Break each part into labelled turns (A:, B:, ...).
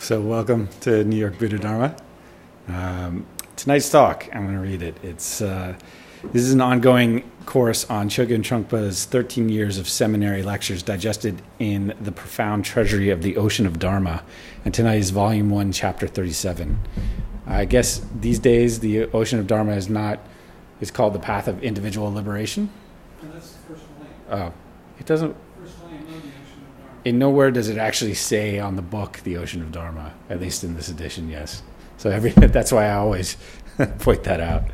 A: So welcome to New York Buddha Dharma. Tonight's talk, I'm going to read it. This is an ongoing course on Chogyam Trungpa's 13 years of seminary lectures digested in the profound treasury of the ocean of Dharma. And tonight is volume 1, chapter 37. I guess these days the ocean of Dharma is called the path of individual liberation.
B: And that's the first line.
A: Oh, it doesn't.
B: First line of the ocean of Dharma.
A: In nowhere does it actually say on the book the ocean of Dharma, at least in this edition, yes. So that's why I always point that out.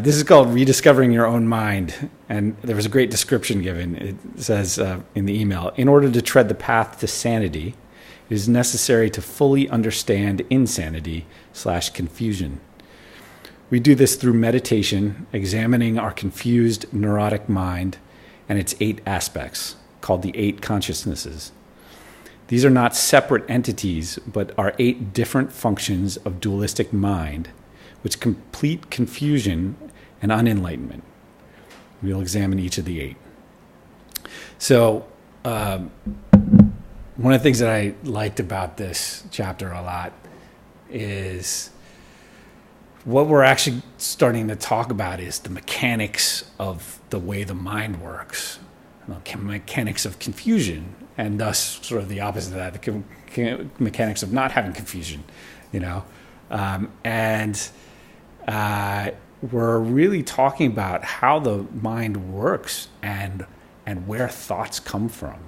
A: This is called Rediscovering Your Own Mind, and there was a great description given. It says in the email, in order to tread the path to sanity, it is necessary to fully understand insanity/confusion. We do this through meditation, examining our confused neurotic mind and its 8 aspects, called the 8 consciousnesses. These are not separate entities, but are 8 different functions of dualistic mind, which complete confusion and un-enlightenment. We'll examine each of the 8. So, one of the things that I liked about this chapter a lot is what we're actually starting to talk about is the mechanics of the way the mind works, the mechanics of confusion, and thus sort of the opposite of that, the mechanics of not having confusion, we're really talking about how the mind works and where thoughts come from.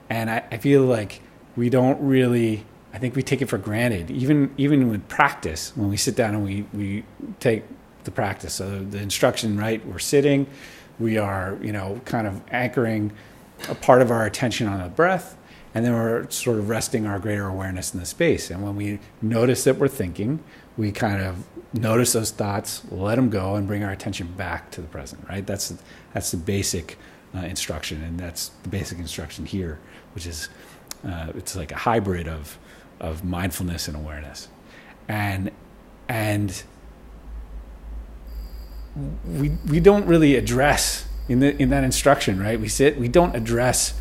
A: And I feel like we don't really, I think we take it for granted, even with practice, when we sit down and we take the practice. So the instruction, right, we're sitting, we are, kind of anchoring a part of our attention on the breath, and then we're sort of resting our greater awareness in the space. And when we notice that we're thinking, we kind of notice those thoughts, let them go, and bring our attention back to the present, right? That's the basic instruction, and that's the basic instruction here, which is it's like a hybrid of mindfulness and awareness. And we don't really address in that instruction, right? We don't address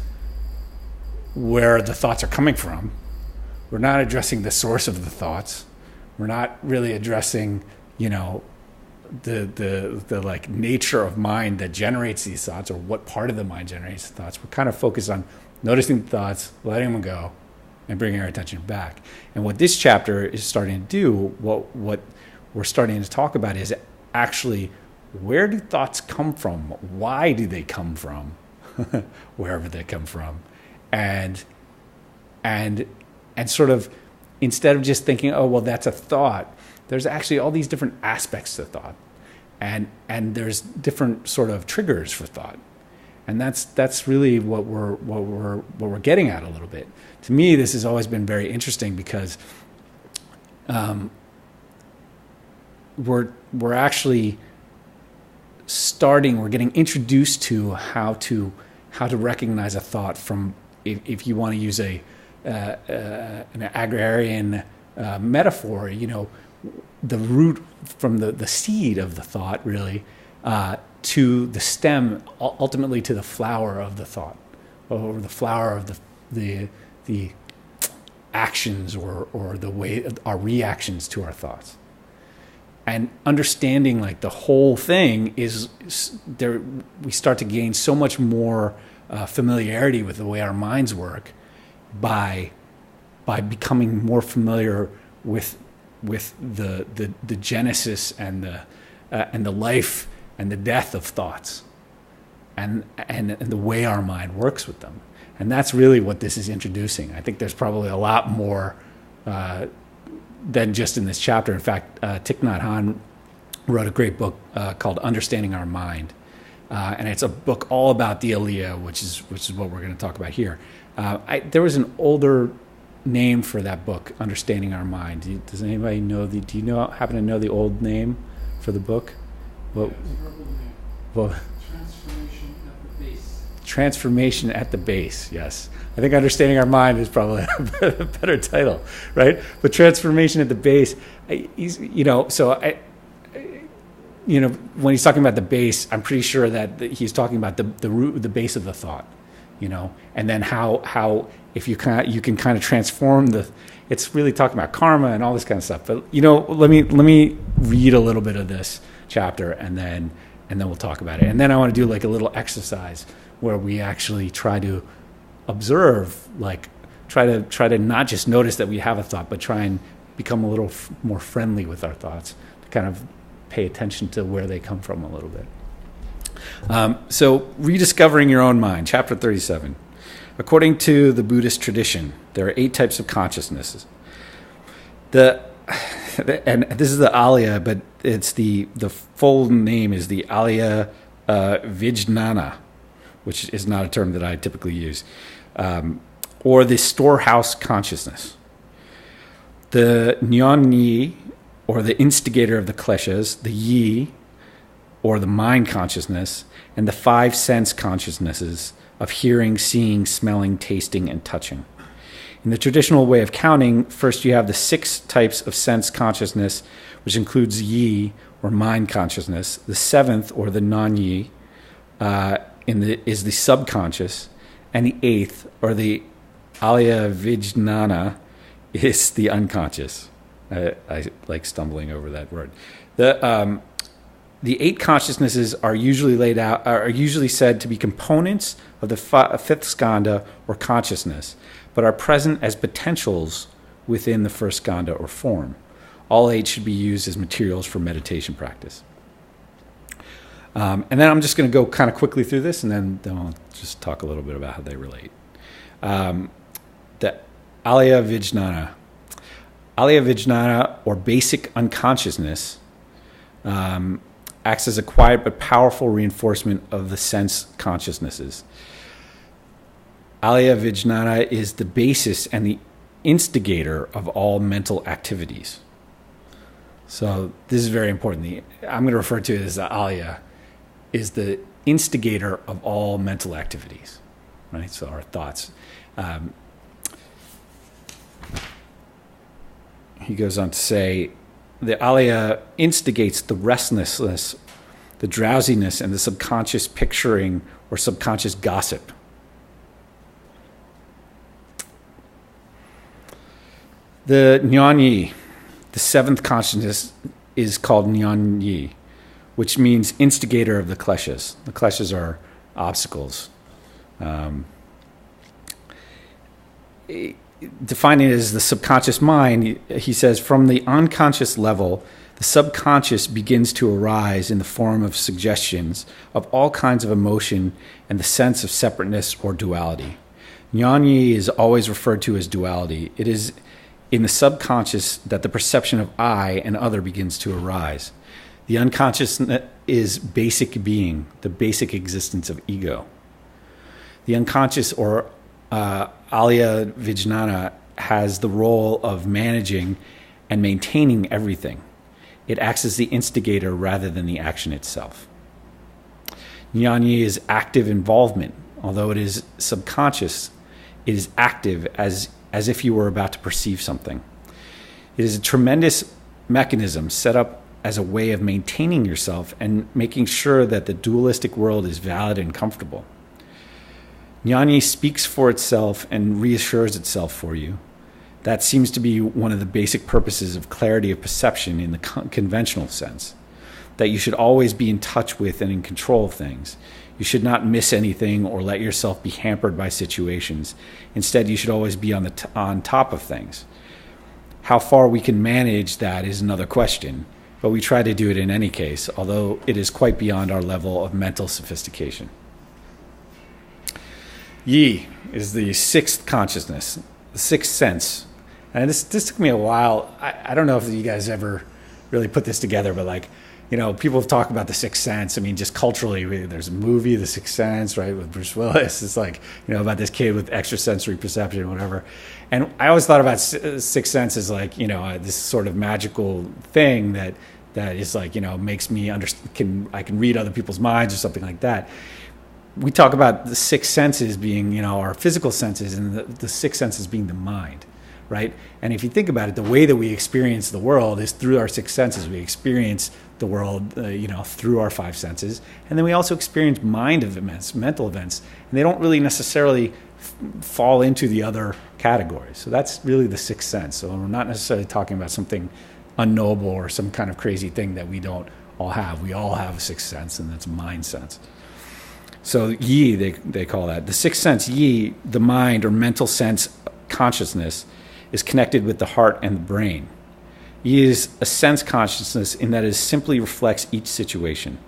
A: where the thoughts are coming from. We're not addressing the source of the thoughts. We're not really addressing, the like nature of mind that generates these thoughts, or what part of the mind generates the thoughts. We're kind of focused on noticing the thoughts, letting them go, and bringing our attention back. And what this chapter is starting to do, what we're starting to talk about, is actually, where do thoughts come from? Why do they come from? Wherever they come from. And sort of, instead of just thinking, oh, well, that's a thought, there's actually all these different aspects to thought. And there's different sort of triggers for thought. And that's really what we're getting at a little bit. To me, this has always been very interesting because we're actually we're getting introduced to how to recognize a thought from, if you want to use an agrarian metaphor, the root from the seed of the thought, really, to the stem, ultimately to the flower of the thought, or the flower of the actions or the way our reactions to our thoughts. And understanding like the whole thing is there, we start to gain so much more familiarity with the way our minds work by becoming more familiar with the genesis and the life and the death of thoughts, and the way our mind works with them. And that's really what this is introducing. I think there's probably a lot more than just in this chapter. In fact, Thich Nhat Hanh wrote a great book called Understanding Our Mind. And it's a book all about the Aliyah, which is what we're going to talk about here. There was an older name for that book, Understanding Our Mind. Does anybody know do you happen to know the old name for the book? Well,
B: Transformation at the Base. Transformation
A: at the Base, yes. I think Understanding Our Mind is probably a better title, right? But Transformation at the Base, when he's talking about the base, I'm pretty sure that he's talking about the root, the base of the thought. and then how if you can kind of transform it's really talking about karma and all this kind of stuff. But let me read a little bit of this chapter, and then we'll talk about it. And then I want to do like a little exercise where we actually try to observe, like try to not just notice that we have a thought, but try and become a little more friendly with our thoughts, to kind of pay attention to where they come from a little bit. So rediscovering your own mind, chapter 37. According to the Buddhist tradition, there are 8 types of consciousnesses. And this is the Alaya, but it's the full name is the Alaya Vijnana, which is not a term that I typically use, or the storehouse consciousness. The Nyan-yi, or the instigator of the kleshas, the yi, or the mind consciousness, and the 5 sense consciousnesses of hearing, seeing, smelling, tasting, and touching. In the traditional way of counting, first you have the 6 types of sense consciousness, which includes yi, or mind consciousness. The 7th, or the non-yi, is the subconscious, and the 8th, or the alaya vijnana, is the unconscious. I like stumbling over that word. The 8 consciousnesses are usually said to be components of the 5th skandha or consciousness, but are present as potentials within the 1st skandha or form. All 8 should be used as materials for meditation practice. And then I'm just going to go kind of quickly through this, and then I'll just talk a little bit about how they relate. The alaya vijnana. Alaya vijnana, or basic unconsciousness, acts as a quiet but powerful reinforcement of the sense consciousnesses. Alaya vijnana is the basis and the instigator of all mental activities. So this is very important. I'm going to refer to it as the alaya, is the instigator of all mental activities, right? So our thoughts. He goes on to say, the alaya instigates the restlessness, the drowsiness, and the subconscious picturing or subconscious gossip. The Nyan-yi, the 7th consciousness, is called Nyan-yi, which means instigator of the kleshas. The kleshas are obstacles. Defining it as the subconscious mind, he says, from the unconscious level, the subconscious begins to arise in the form of suggestions of all kinds of emotion and the sense of separateness or duality. Nyan-yi is always referred to as duality. It is in the subconscious that the perception of I and other begins to arise. The unconscious is basic being, the basic existence of ego. The unconscious, or alaya vijnana, has the role of managing and maintaining everything. It acts as the instigator rather than the action itself. Nyan-yi is active involvement. Although it is subconscious, it is active as if you were about to perceive something. It is a tremendous mechanism set up as a way of maintaining yourself and making sure that the dualistic world is valid and comfortable. Nyan-yi speaks for itself and reassures itself for you. That seems to be one of the basic purposes of clarity of perception in the conventional sense, that you should always be in touch with and in control of things. You should not miss anything or let yourself be hampered by situations. Instead, you should always be on top of things. How far we can manage that is another question, but we try to do it in any case, although it is quite beyond our level of mental sophistication. Yi is the 6th consciousness, the 6th sense. And this took me a while. I don't know if you guys ever really put this together, but people talk about the 6th sense. I mean, just culturally, there's a movie, The 6th Sense, right, with Bruce Willis. It's about this kid with extrasensory perception, whatever. And I always thought about 6th sense as this sort of magical thing that is makes me understand. I can read other people's minds or something like that. We talk about the 6 senses being, our physical senses, and the 6 senses being the mind, right? And if you think about it, the way that we experience the world is through our six senses. We experience the world, through our five senses. And then we also experience mind events, mental events. And they don't really necessarily fall into the other categories. So that's really the sixth sense. So we're not necessarily talking about something unknowable or some kind of crazy thing that we don't all have. We all have a sixth sense, and that's mind sense. So yi, they call that. The sixth sense, yi, the mind or mental sense consciousness, is connected with the heart and the brain. Yi is a sense consciousness in that it simply reflects each situation.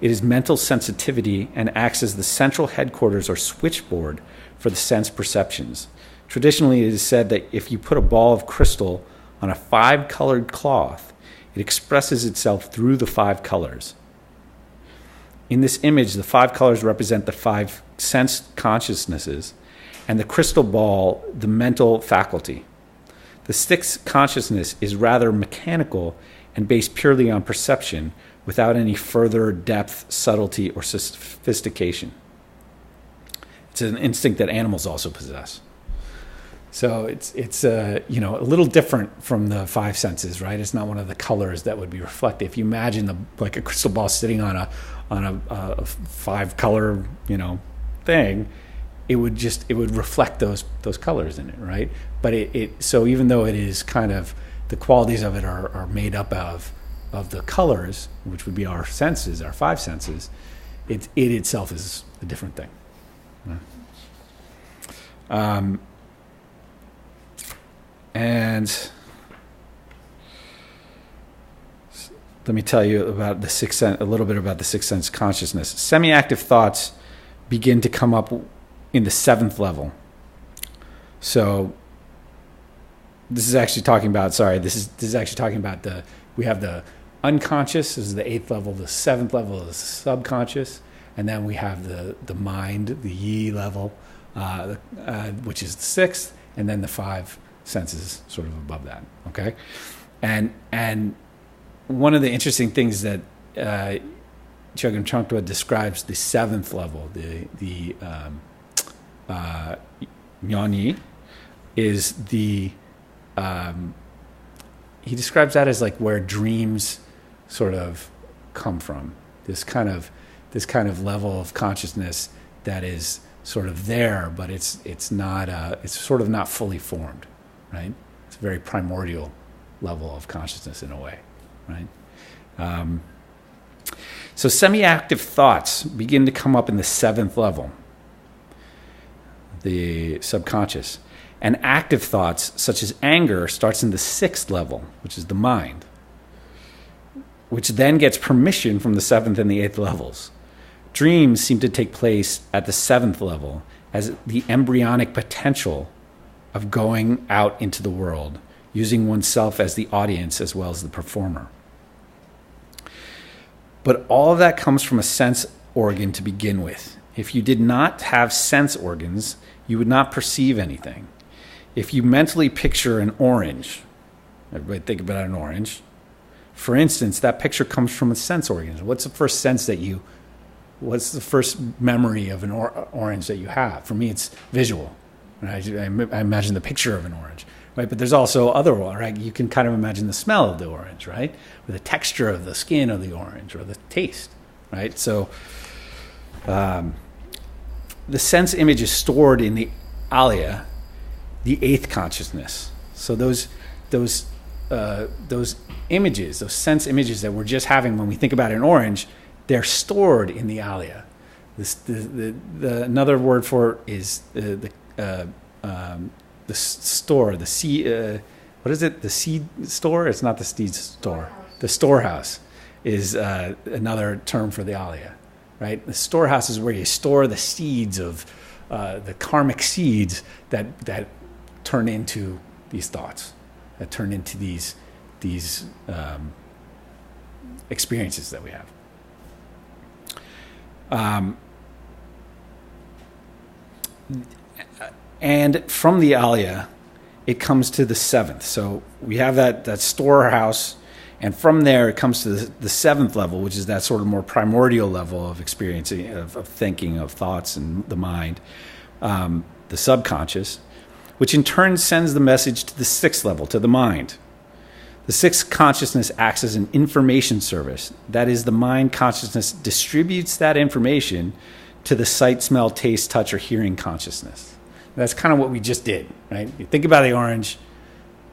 A: It is mental sensitivity and acts as the central headquarters or switchboard for the sense perceptions. Traditionally, it is said that if you put a ball of crystal on a 5-colored cloth, it expresses itself through the 5 colors. In this image, the 5 colors represent the 5 sense consciousnesses, and the crystal ball, the mental faculty. The sixth consciousness is rather mechanical and based purely on perception, without any further depth, subtlety, or sophistication. It's an instinct that animals also possess. So it's a little different from the 5 senses, right? It's not one of the colors that would be reflected. If you imagine like a crystal ball sitting on a 5-color thing, it would reflect those colors in it, right? But so even though it is kind of the qualities of it are made up of the colors, which would be our senses, our 5 senses, it itself is a different thing. And let me tell you about a little bit about the sixth sense consciousness. Semi-active thoughts begin to come up in the 7th level. So this is actually talking about, we have the unconscious, this is the 8th level, the 7th level is subconscious, and then we have the mind, the yi level, which is the 6th, and then the 5 senses sort of above that, okay? And one of the interesting things that Chogyam Trungpa describes the 7th level, the Nyanyi, is he describes that as like where dreams sort of come from. This kind of level of consciousness that is sort of there, but it's sort of not fully formed, right? It's a very primordial level of consciousness in a way, right? So semi-active thoughts begin to come up in the 7th level, the subconscious. And active thoughts, such as anger, starts in the 6th level, which is the mind, which then gets permission from the 7th and the 8th levels. Dreams seem to take place at the 7th level as the embryonic potential of going out into the world, using oneself as the audience as well as the performer. But all of that comes from a sense organ to begin with. If you did not have sense organs, you would not perceive anything. If you mentally picture an orange, everybody think about an orange. For instance, that picture comes from a sense organ. What's the first memory of an orange that you have? For me, it's visual. Right? I imagine the picture of an orange, right? But there's also other, right? You can kind of imagine the smell of the orange, right? Or the texture of the skin of the orange, or the taste, right? So the sense image is stored in the alaya, the 8th consciousness. So those images, those sense images that we're just having when we think about an orange, they're stored in the alaya. Another word for it is the store, the seed. What is it? The seed store? It's not the seed store. The storehouse is another term for the alaya, right? The storehouse is where you store the seeds of the karmic seeds that turn into these thoughts, that turn into these experiences that we have. And from the alaya, it comes to the 7th. So we have that storehouse, and from there it comes to the 7th level, which is that sort of more primordial level of experiencing, of thinking, of thoughts, and the mind, the subconscious, which in turn sends the message to the sixth level, to the mind. The sixth consciousness acts as an information service. That is, the mind consciousness distributes that information to the sight, smell, taste, touch, or hearing consciousness. That's kind of what we just did, right? You think about the orange,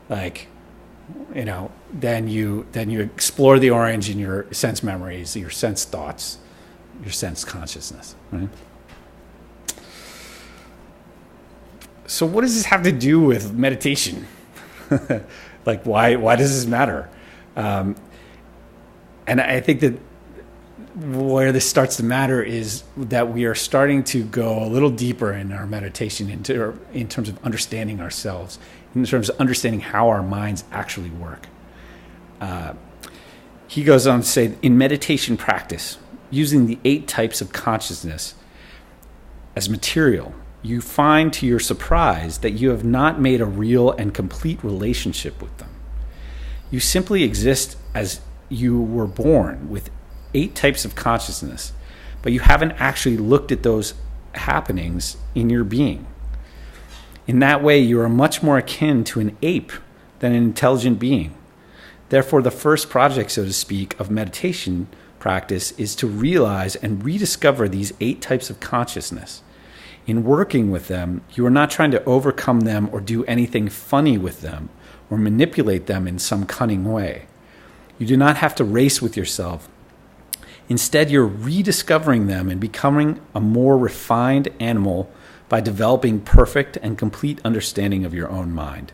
A: like, you know, then you explore the orange in your sense memories, your sense thoughts, your sense consciousness, right? So what does this have to do with meditation? Like, why does this matter? And I think that where this starts to matter is that we are starting to go a little deeper in our meditation in terms of understanding ourselves, in terms of understanding how our minds actually work. He goes on to say, in meditation practice, using the 8 types of consciousness as material, you find to your surprise that you have not made a real and complete relationship with them. You simply exist as you were born with 8 types of consciousness, but you haven't actually looked at those happenings in your being. In that way, you are much more akin to an ape than an intelligent being. Therefore, the first project, so to speak, of meditation practice is to realize and rediscover these 8 types of consciousness. In working with them, you are not trying to overcome them or do anything funny with them or manipulate them in some cunning way. You do not have to race with yourself. Instead, you're rediscovering them and becoming a more refined animal by developing perfect and complete understanding of your own mind.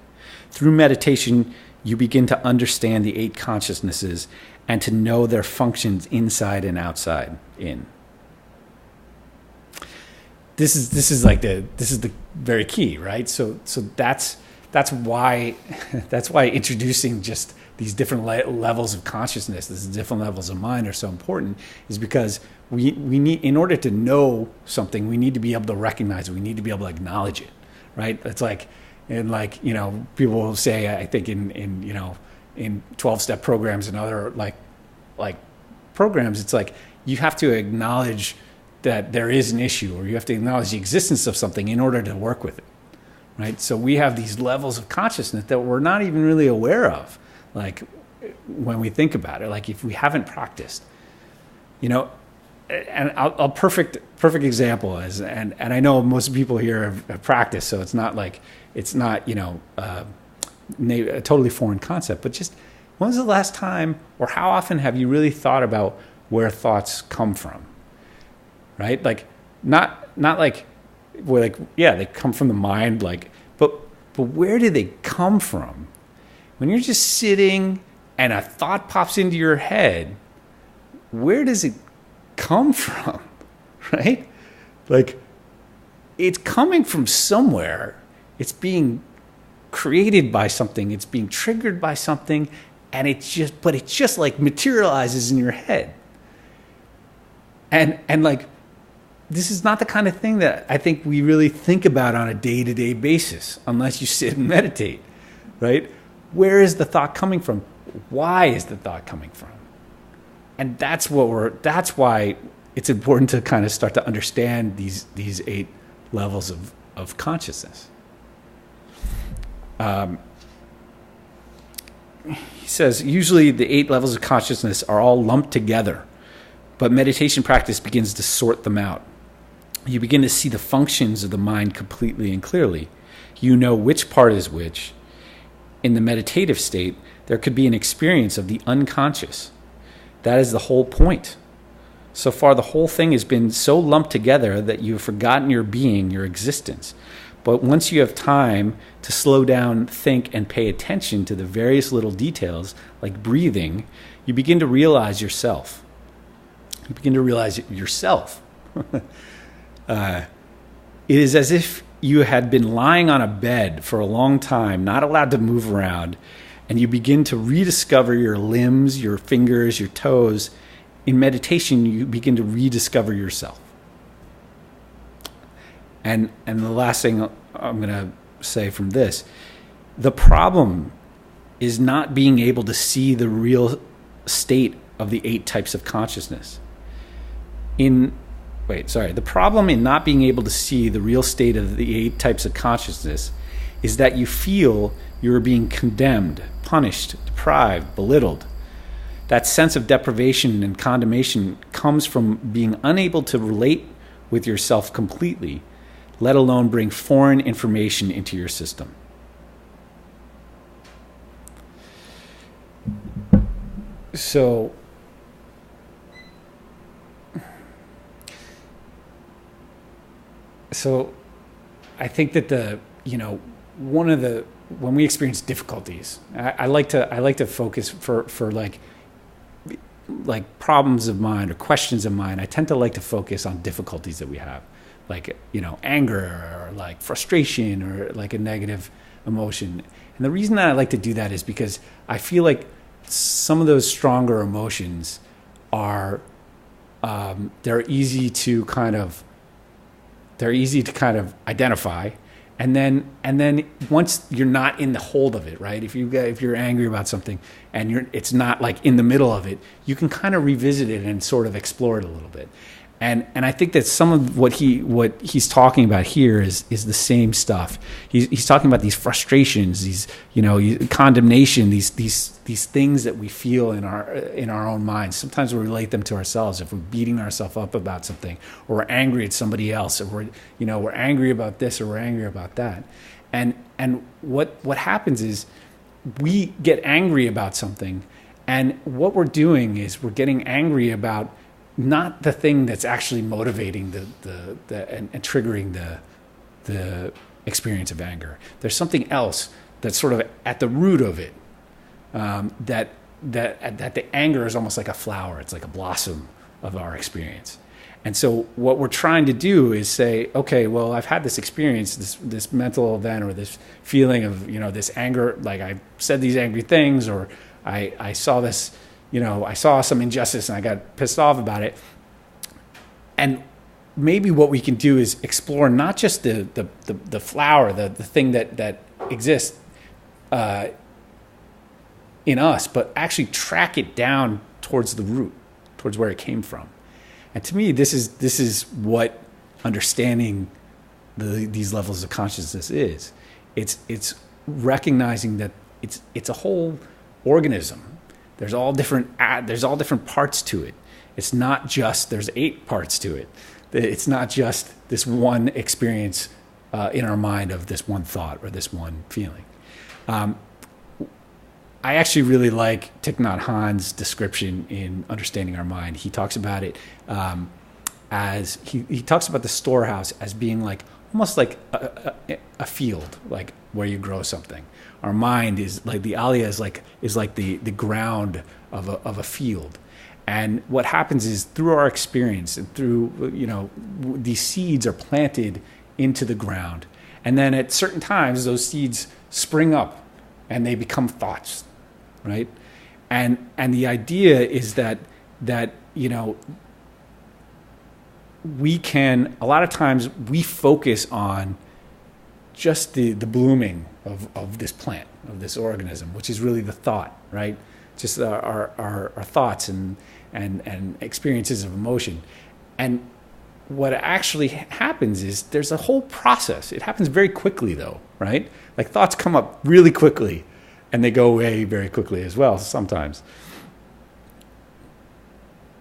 A: Through meditation, you begin to understand the 8 consciousnesses and to know their functions inside and outside in. This is the very key, right? So that's why introducing just these different levels of consciousness, these different levels of mind are so important, is because we need, in order to know something, we need to be able to recognize it. We need to be able to acknowledge it, right? It's like, and like, you know, people will say, I think in 12-step programs and other like programs, it's like you have to acknowledge that there is an issue, or you have to acknowledge the existence of something in order to work with it, right? So we have these levels of consciousness that we're not even really aware of, like when we think about it, like if we haven't practiced, you know. And a perfect example is, and I know most people here have practiced, so it's not you know a totally foreign concept, but just when was the last time, or how often have you really thought about where thoughts come from? Right? Like not like where, like, yeah, they come from the mind, like, but where do they come from? When you're just sitting and a thought pops into your head, where does it come from? Right? Like, it's coming from somewhere. It's being created by something. It's being triggered by something, and it just like materializes in your head. And like, this is not the kind of thing that I think we really think about on a day-to-day basis unless you sit and meditate, right? Where is the thought coming from? Why is the thought coming from? And that's why it's important to kind of start to understand these 8 levels of consciousness. He says, usually the 8 levels of consciousness are all lumped together, but meditation practice begins to sort them out. You begin to see the functions of the mind completely and clearly. You know which part is which. In the meditative state, there could be an experience of the unconscious. That is the whole point. So far, the whole thing has been so lumped together that you have forgotten your being, your existence. But once you have time to slow down, think, and pay attention to the various little details, like breathing, you begin to realize yourself. You begin to realize yourself. It is as if you had been lying on a bed for a long time, not allowed to move around, and you begin to rediscover your limbs, your fingers, your toes. In meditation, you begin to rediscover yourself. And the last thing I'm going to say from this, the problem is not being able to see the real state of the 8 types of consciousness. The problem in not being able to see the real state of the 8 types of consciousness is that you feel you're being condemned, punished, deprived, belittled. That sense of deprivation and condemnation comes from being unable to relate with yourself completely, let alone bring foreign information into your system. So I think that when we experience difficulties, I like to focus for like problems of mind or questions of mind. I tend to like to focus on difficulties that we have, like, anger or like frustration or like a negative emotion. And the reason that I like to do that is because I feel like some of those stronger emotions are they're easy to kind of identify, and then once you're not in the hold of it, right? If you're angry about something and it's not like in the middle of it, you can kind of revisit it and sort of explore it a little bit. And I think that some of what he's talking about here is the same stuff. He's talking about these frustrations, these condemnation, these things that we feel in our own minds. Sometimes we relate them to ourselves. If we're beating ourselves up about something, or we're angry at somebody else, or we're angry about this, or we're angry about that. And what happens is we get angry about something, and what we're doing is we're getting angry about not the thing that's actually motivating and triggering the experience of anger. There's something else that's sort of at the root of it. That the anger is almost like a flower. It's like a blossom of our experience. And so what we're trying to do is say, okay, well, I've had this experience, this mental event, or this feeling of this anger. Like I said these angry things, or I saw this. I saw some injustice and I got pissed off about it. And maybe what we can do is explore not just the flower, the thing that exists in us, but actually track it down towards the root, towards where it came from. And to me, this is what understanding these levels of consciousness is. It's recognizing that it's a whole organism. There's all different parts to it. It's not just there's 8 parts to it. It's not just this one experience in our mind of this one thought or this one feeling. I actually really like Thich Nhat Hanh's description in Understanding Our Mind. He talks about it as he talks about the storehouse as being like almost like a field, like where you grow something. Our mind is like the alaya is like the ground of a field. And what happens is through our experience and through these seeds are planted into the ground, and then at certain times those seeds spring up and they become thoughts, right? And the idea is that we can, a lot of times we focus on just the blooming of this plant, of this organism, which is really the thought, right? Just our thoughts and experiences of emotion. And what actually happens is there's a whole process. It happens very quickly though, right? Like thoughts come up really quickly and they go away very quickly as well sometimes.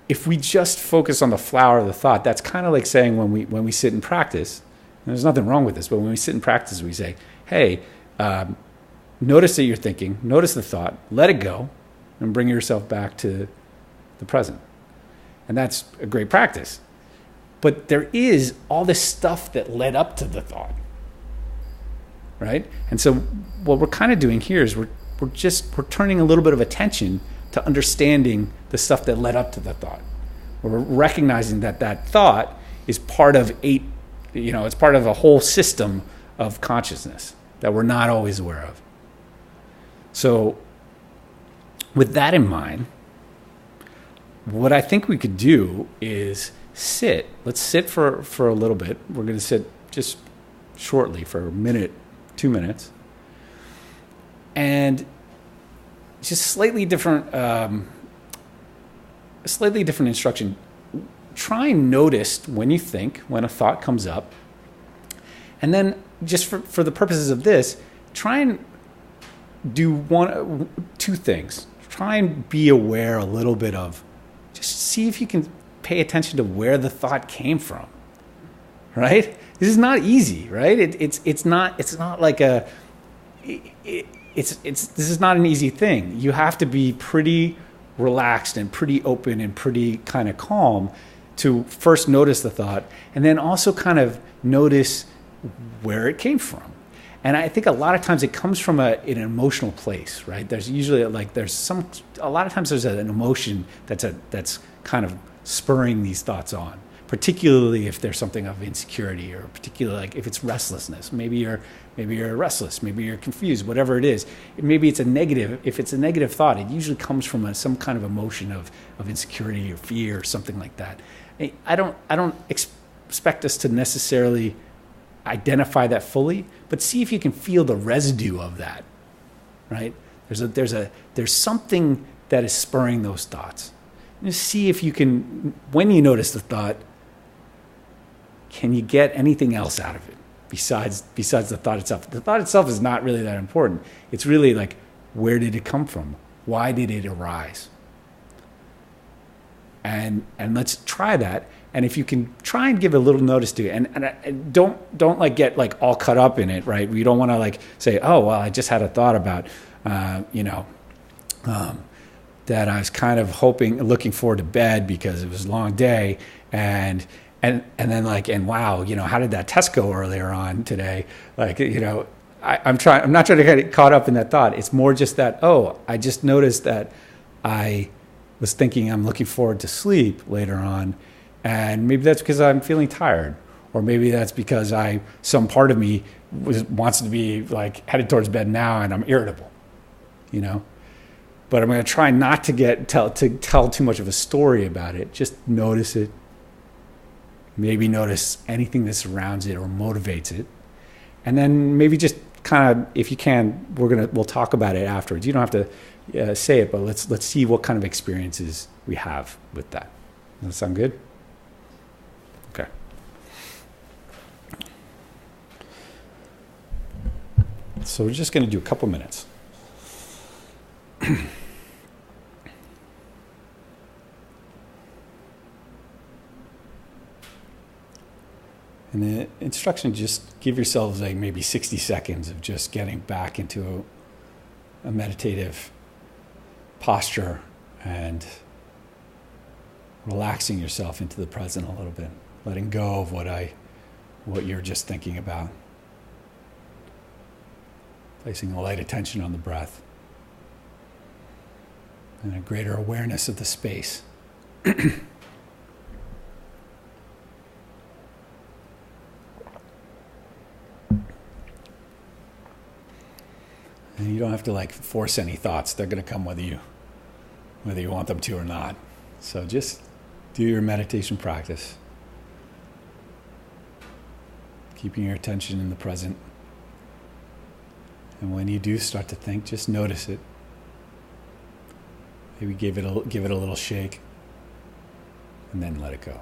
A: If we just focus on the flower of the thought, that's kind of like saying when we sit and practice, and there's nothing wrong with this, but when we sit and practice, we say, hey, notice that you're thinking, notice the thought, let it go, and bring yourself back to the present. And that's a great practice. But there is all this stuff that led up to the thought, right? And so what we're kind of doing here is we're turning a little bit of attention to understanding the stuff that led up to the thought. We're recognizing that thought is part of it's part of a whole system of consciousness that we're not always aware of. So with that in mind, what I think we could do is sit. Let's sit for a little bit. We're going to sit just shortly for a minute, 2 minutes. And just slightly different instruction. Try and notice when you think, when a thought comes up. And then just for the purposes of this, try and do two things. Try and be aware a little bit of, just see if you can pay attention to where the thought came from. Right? This is not easy, right? It's not like this is not an easy thing. You have to be pretty relaxed and pretty open and pretty kind of calm to first notice the thought, and then also kind of notice where it came from. And I think a lot of times it comes from an emotional place, right? There's usually a lot of times there's an emotion that's kind of spurring these thoughts on, particularly if there's something of insecurity, or particularly like if it's restlessness. Maybe you're restless, maybe you're confused, whatever it is. Maybe it's a negative. If it's a negative thought, it usually comes from some kind of emotion of insecurity or fear or something like that. I don't expect us to necessarily identify that fully, but see if you can feel the residue of that, right? There's something that is spurring those thoughts. And just see if you can, when you notice the thought, can you get anything else out of it besides the thought itself? The thought itself is not really that important. It's really like, where did it come from? Why did it arise? And let's try that. And if you can try and give a little notice to it, and don't like get like all cut up in it, right? You don't want to like say, oh, well, I just had a thought about, that I was kind of looking forward to bed because it was a long day, and then like, and wow, how did that test go earlier on today? Like, I'm not trying to get caught up in that thought. It's more just that, oh, I just noticed that I was thinking I'm looking forward to sleep later on. And maybe that's because I'm feeling tired, or maybe that's because some part of me wants to be like headed towards bed now, and I'm irritable, But I'm going to try not to tell too much of a story about it. Just notice it. Maybe notice anything that surrounds it or motivates it, and then maybe just kind of, if you can, we'll talk about it afterwards. You don't have to say it, but let's see what kind of experiences we have with that. Does that sound good? Okay. So we're just going to do a couple minutes. And the instruction, just give yourselves like maybe 60 seconds of just getting back into a meditative posture and relaxing yourself into the present a little bit, letting go of what you're just thinking about, placing a light attention on the breath and a greater awareness of the space. And you don't have to like force any thoughts. They're going to come whether you want them to or not. So just do your meditation practice, keeping your attention in the present. And when you do start to think, just notice it. Maybe give it a little shake, and then let it go.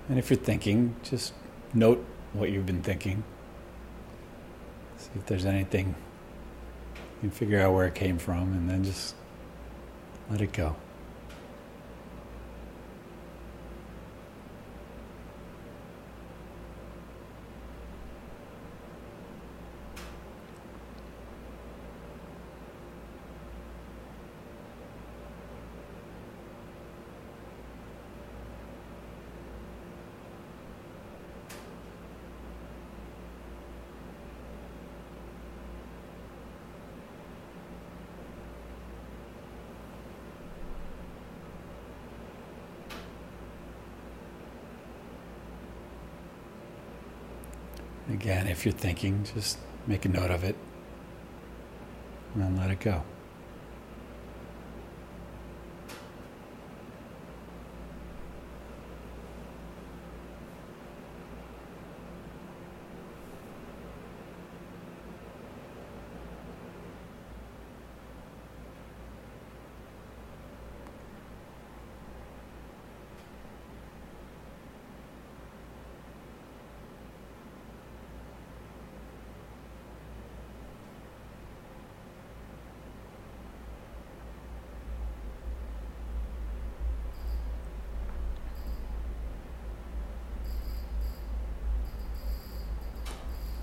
A: And if you're thinking, just note what you've been thinking. See if there's anything, you can figure out where it came from, and then just let it go. Again, if you're thinking, just make a note of it and then let it go.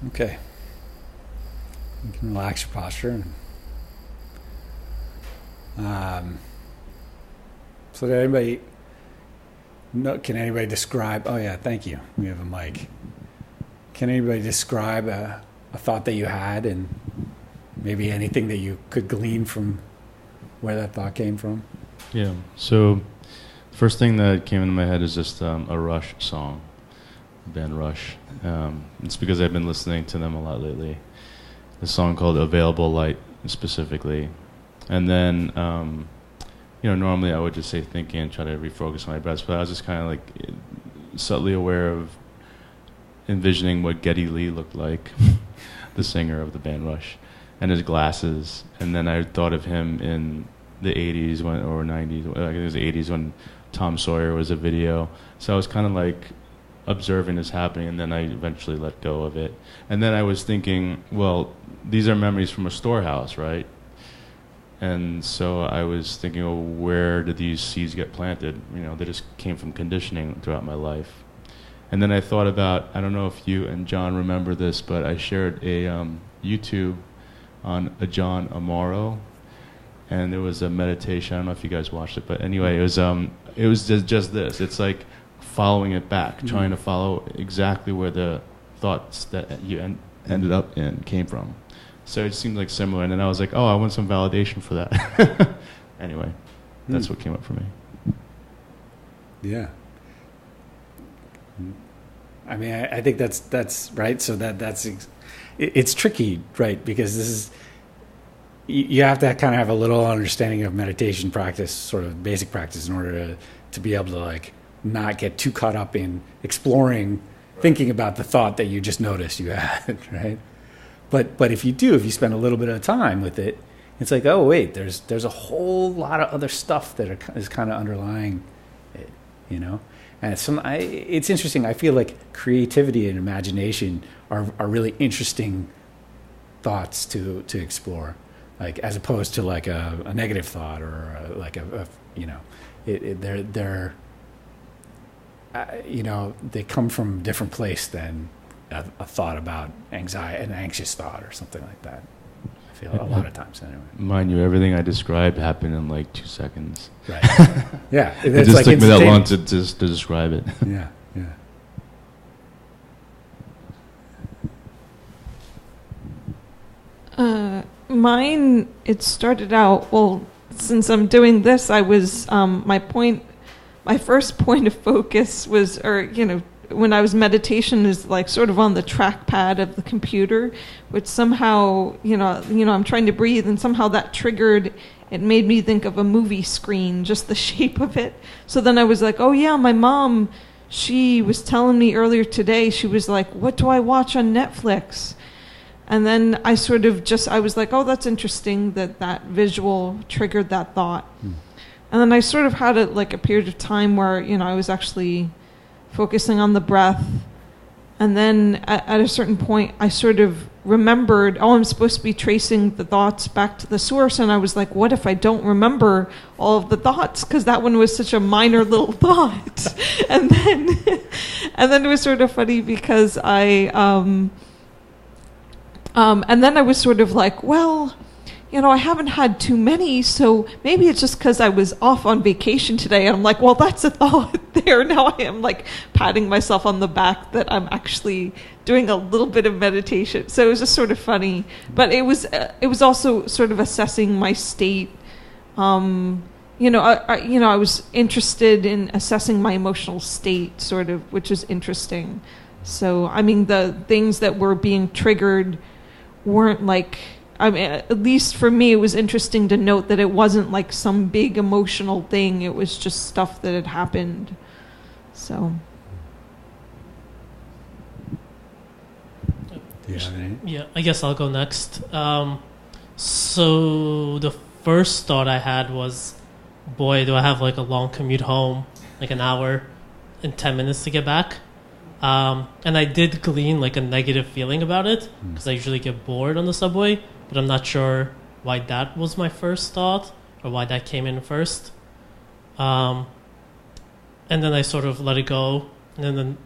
A: Okay. You can relax your posture. So did anybody can anybody describe, oh yeah, thank you. We have a mic. Can anybody describe a thought that you had and maybe anything that you could glean from where that thought came from?
C: Yeah. So first thing that came into my head is just a Rush song. Band Rush. It's because I've been listening to them a lot lately. The song called Available Light specifically. And then, normally I would just say thinking and try to refocus my breaths, but I was just kind of like subtly aware of envisioning what Geddy Lee looked like, the singer of the band Rush, and his glasses. And then I thought of him in the 80s or 90s, I think it was the 80s when Tom Sawyer was a video. So I was kind of like observing this happening, and then I eventually let go of it. And then I was thinking, well, these are memories from a storehouse, right? And so I was thinking, well, where did these seeds get planted? They just came from conditioning throughout my life. And then I thought about, I don't know if you and John remember this, but I shared a YouTube on a John Amaro, and there was a meditation. I don't know if you guys watched it, but anyway, it was just this. It's like following it back, trying to follow exactly where the thoughts that you ended up in came from. So it seemed like similar, and then I was like, oh, I want some validation for that. Anyway, that's what came up for me.
A: Yeah. I mean, I think that's right. So it's tricky, right? Because this is, you have to kind of have a little understanding of meditation practice, sort of basic practice, in order to be able to like not get too caught up in exploring, thinking about the thought that you just noticed you had, right? But if you spend a little bit of time with it, it's like, oh wait, there's a whole lot of other stuff that is kind of underlying it, And it's interesting. I feel like creativity and imagination are really interesting thoughts to explore, like as opposed to like a negative thought or they come from a different place than a thought about anxiety, an anxious thought or something like that. I feel a lot of times anyway.
C: Mind you, everything I described happened in like 2 seconds.
A: Right. Yeah.
C: It just took me that long to describe it.
A: Yeah.
D: Mine, it started out, well, since I'm doing this, I was, my first point of focus was, when I was meditation is like sort of on the trackpad of the computer, which somehow, I'm trying to breathe, and somehow that triggered, it made me think of a movie screen, just the shape of it. So then I was like, oh yeah, my mom, she was telling me earlier today, she was like, what do I watch on Netflix? And then I was like, oh, that's interesting that visual triggered that thought. And then I sort of had a period of time where, I was actually focusing on the breath. And then at a certain point, I sort of remembered, oh, I'm supposed to be tracing the thoughts back to the source. And I was like, what if I don't remember all of the thoughts? Because that one was such a minor little thought. and then it was sort of funny because and then I was sort of like, well, I haven't had too many, so maybe it's just because I was off on vacation today. And I'm like, well, that's a thought there. Now I am like patting myself on the back that I'm actually doing a little bit of meditation. So it was just sort of funny. But it was also sort of assessing my state. I was interested in assessing my emotional state, sort of, which is interesting. So, I mean, the things that were being triggered weren't like, I mean, at least for me, it was interesting to note that it wasn't like some big emotional thing. It was just stuff that had happened. So.
A: Do you have any?
E: Yeah, I guess I'll go next. So the first thought I had was, boy, do I have like a long commute home, like an hour and 10 minutes to get back. And I did glean like a negative feeling about it because I usually get bored on the subway, but I'm not sure why that was my first thought or why that came in first. And then I sort of let it go. And then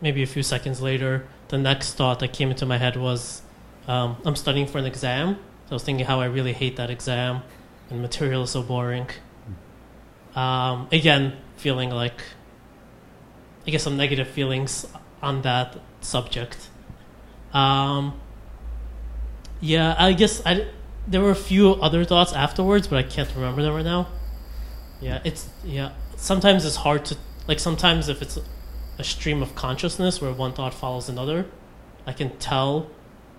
E: maybe a few seconds later, the next thought that came into my head was, I'm studying for an exam. So I was thinking how I really hate that exam and material is so boring. Again, feeling like, I guess some negative feelings on that subject. Yeah, I guess there were a few other thoughts afterwards, but I can't remember them right now. Sometimes it's hard to, like sometimes if it's a stream of consciousness where one thought follows another, I can tell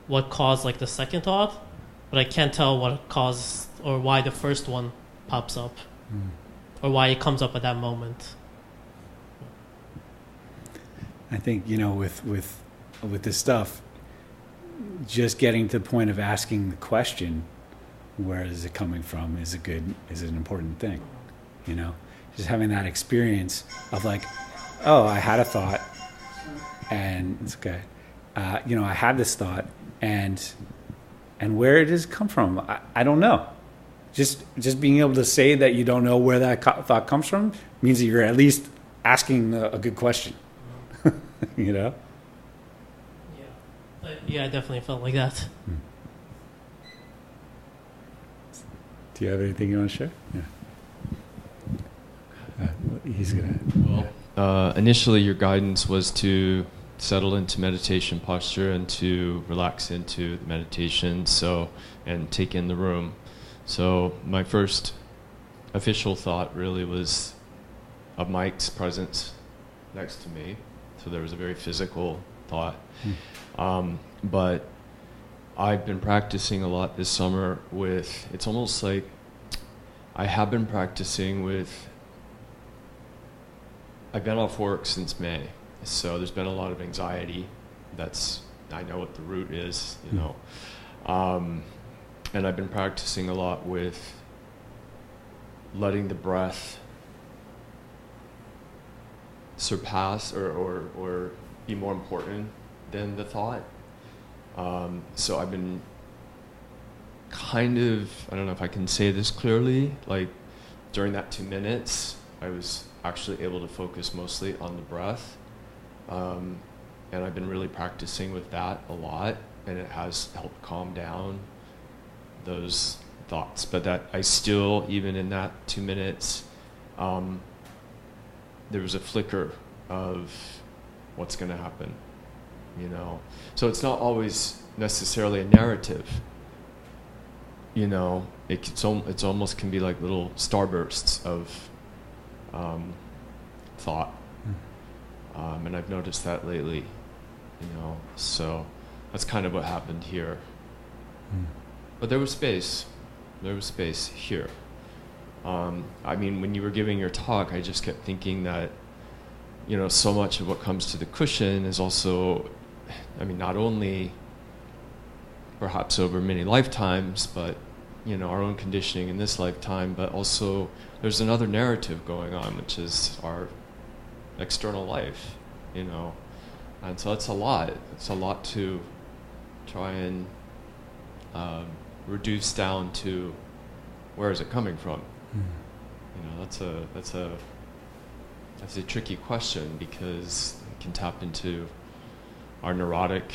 E: what caused like the second thought, but I can't tell what caused or why the first one pops up or why it comes up at that moment.
A: I think, with this stuff, just getting to the point of asking the question, where is it coming from, is an important thing, Just having that experience of like, oh, I had a thought, and it's okay. I had this thought, and where does it come from? I don't know. Just being able to say that you don't know where that thought comes from means that you're at least asking a good question.
E: Yeah, I definitely felt like that.
A: Do you have anything you want to share? Yeah. He's gonna.
F: Well, initially, your guidance was to settle into meditation posture and to relax into the meditation, and take in the room. So my first official thought really was of Mike's presence next to me. So there was a very physical thought. But I've been practicing a lot this summer with, it's almost like I have been practicing with, I've been off work since May. So there's been a lot of anxiety. I know what the root is, and I've been practicing a lot with letting the breath surpass or be more important than the thought. So I've been kind of, I don't know if I can say this clearly, like during that 2 minutes, I was actually able to focus mostly on the breath. And I've been really practicing with that a lot, and it has helped calm down those thoughts. But that I still, even in that 2 minutes, there was a flicker of what's going to happen, So it's not always necessarily a narrative, It's almost can be like little starbursts of thought. And I've noticed that lately, so that's kind of what happened here. But there was space here. I mean, when you were giving your talk, I just kept thinking that, so much of what comes to the cushion is also, not only perhaps over many lifetimes, but, our own conditioning in this lifetime, but also there's another narrative going on, which is our external life, and so it's a lot to try and reduce down to where is it coming from. That's a tricky question because it can tap into our neurotic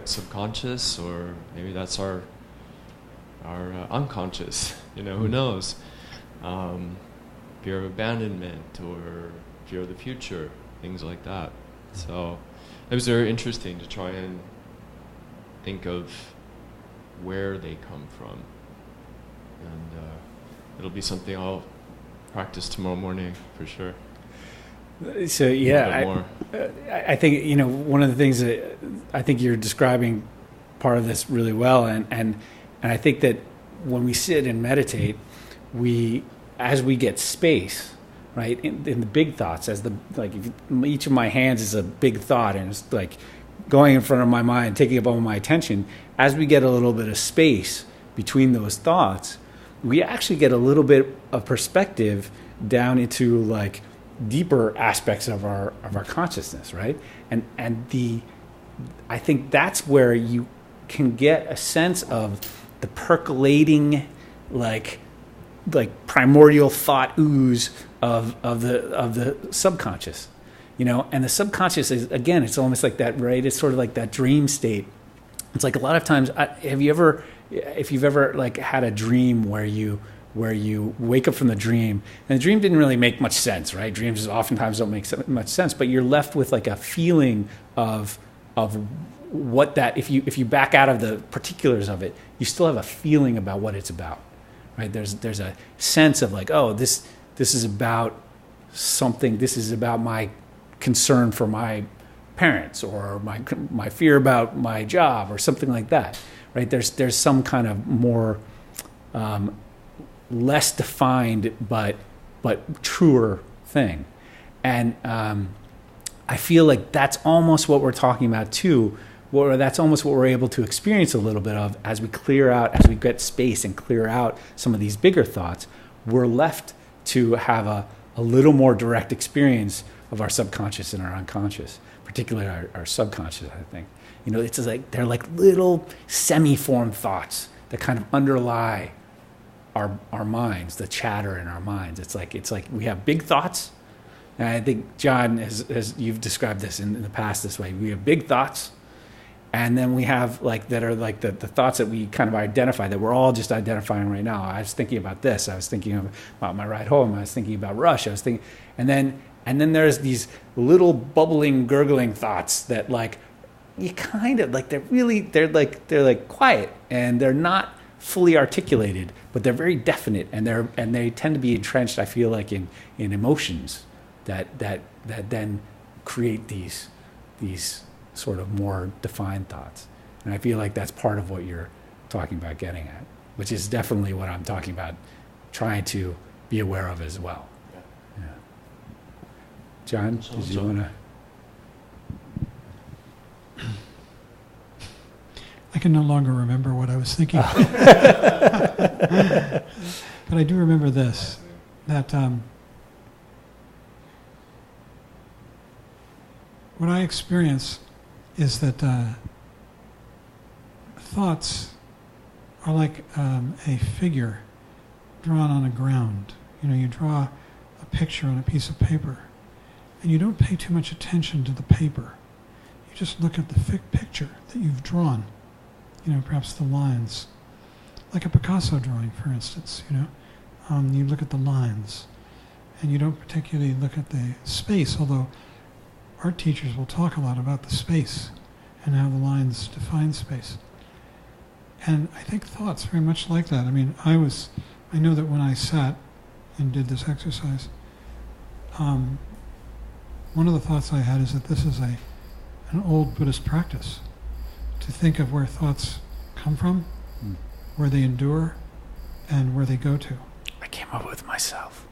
F: subconscious, or maybe that's our unconscious, who knows. Fear of abandonment or fear of the future, things like that. So it was very interesting to try and think of where they come from. And it'll be something I'll practice tomorrow morning for sure.
A: So
F: a little
A: yeah,
F: bit more.
A: I think, one of the things that I think you're describing part of this really well, and I think that when we sit and meditate, as we get space, right, in the big thoughts, each of my hands is a big thought, and it's like going in front of my mind, taking up all my attention. As we get a little bit of space between those thoughts, we actually get a little bit of perspective down into like deeper aspects of our consciousness, right? And I think that's where you can get a sense of the percolating, like primordial thought ooze of the subconscious, and the subconscious is, again, it's almost like that, right? It's sort of like that dream state. It's like a lot of times, if you've ever like had a dream where you wake up from the dream, and the dream didn't really make much sense, right? Dreams oftentimes don't make much sense, but you're left with like a feeling of what that, if you back out of the particulars of it, you still have a feeling about what it's about, right? There's a sense of like, oh, this is about something. This is about my concern for my parents, or my fear about my job, or something like that, right? There's some kind of more less defined but truer thing, and I feel like that's almost what we're talking about too. Or that's almost what we're able to experience a little bit of as we get space and clear out some of these bigger thoughts. We're left to have a little more direct experience of our subconscious and our unconscious, particularly our subconscious, I think. It's just like they're like little semi-formed thoughts that kind of underlie our minds, the chatter in our minds. It's like we have big thoughts, and I think, John, as you've described this in the past this way, we have big thoughts, and then we have like that are like the thoughts that we kind of identify, that we're all just identifying right now. I was thinking about this. I was thinking about my ride home. I was thinking about Rush. I was thinking, and then there's these little bubbling, gurgling thoughts that like you kind of like they're like quiet, and they're not fully articulated, but they're very definite, and they tend to be entrenched, I feel like, in emotions that then create these sort of more defined thoughts. And I feel like that's part of what you're talking about getting at, which is definitely what I'm talking about trying to be aware of as well. Yeah. John, did you want to?
G: I can no longer remember what I was thinking. But I do remember this, that what I experience is that thoughts are like a figure drawn on a ground. You draw a picture on a piece of paper, and you don't pay too much attention to the paper. You just look at the picture that you've drawn, perhaps the lines. Like a Picasso drawing, for instance, you look at the lines, and you don't particularly look at the space, although art teachers will talk a lot about the space and how the lines define space. And I think thoughts very much like that. I mean, I know that when I sat and did this exercise, one of the thoughts I had is that this is an old Buddhist practice, to think of where thoughts come from, where they endure, and where they go to.
A: I came up with myself.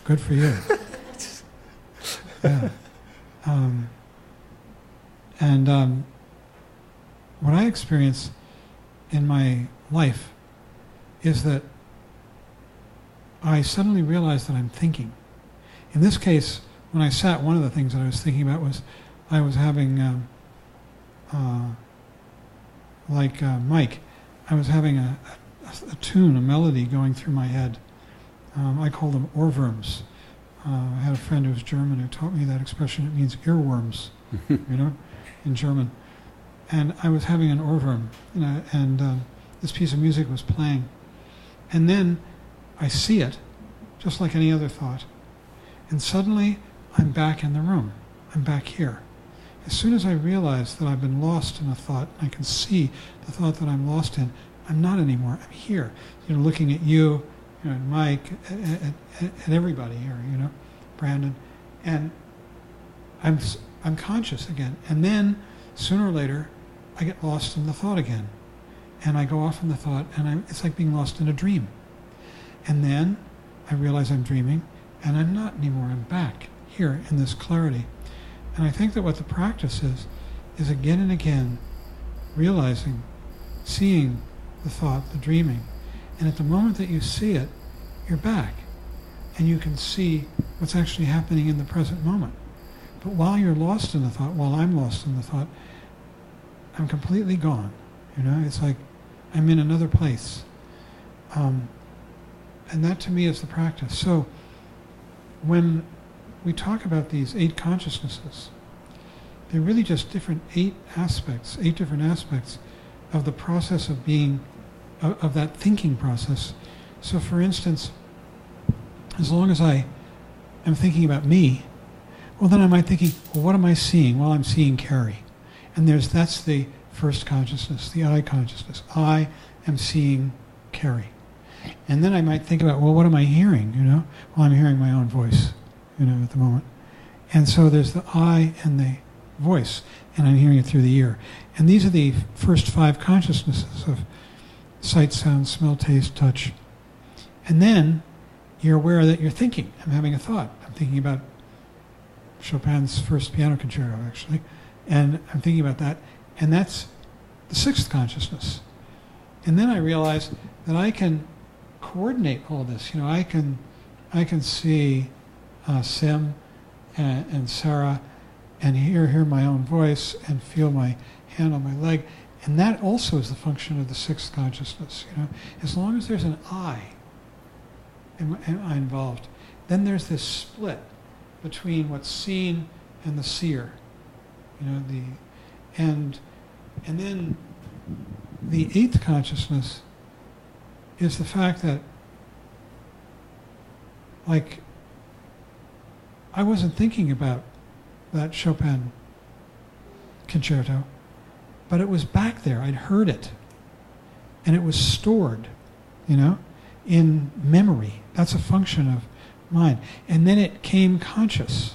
G: Good for you. Yeah. What I experience in my life is that I suddenly realize that I'm thinking. In this case, when I sat, one of the things that I was thinking about was I was having, Mike, I was having a tune, a melody going through my head. I call them ohrwurms. I had a friend who was German who taught me that expression. It means earworms, in German. And I was having an ohrwurm, and this piece of music was playing. And then I see it, just like any other thought. And suddenly, I'm back in the room. I'm back here. As soon as I realize that I've been lost in a thought, I can see the thought that I'm lost in, I'm not anymore. I'm here, looking at you, and Mike, at everybody here, Brandon. And I'm conscious again. And then sooner or later, I get lost in the thought again. And I go off in the thought, and it's like being lost in a dream. And then I realize I'm dreaming, and I'm not anymore. I'm back here in this clarity. And I think that what the practice is again and again realizing, seeing the thought, the dreaming. And at the moment that you see it, you're back. And you can see what's actually happening in the present moment. But while you're lost in the thought, while I'm lost in the thought, I'm completely gone. You know, it's like I'm in another place. And that to me is the practice. So when we talk about these 8 consciousnesses, they're really just eight different aspects of the process of being, of that thinking process. So for instance, as long as I am thinking about me, well then I might thinking, well what am I seeing? Well, I'm seeing Cary. And that's the first consciousness, the I consciousness. I am seeing Cary. And then I might think about, well, what am I hearing, you know? Well, I'm hearing my own voice, you know, at the moment. And so there's the I and the voice, and I'm hearing it through the ear. And these are the first 5 consciousnesses of sight, sound, smell, taste, touch. And then you're aware that you're thinking. I'm having a thought. I'm thinking about Chopin's first piano concerto, actually. And I'm thinking about that. And that's the 6th consciousness. And then I realize that I can coordinate all this. You know, I can see Sim and Sarah and hear my own voice and feel my hand on my leg. And that also is the function of the 6th consciousness. You know, as long as there's an I involved, then there's this split between what's seen and the seer. You know, and then the 8th consciousness is the fact that, like, I wasn't thinking about that Chopin concerto, but it was back there. I'd heard it, and it was stored, you know, in memory. That's a function of mind. And then it came conscious,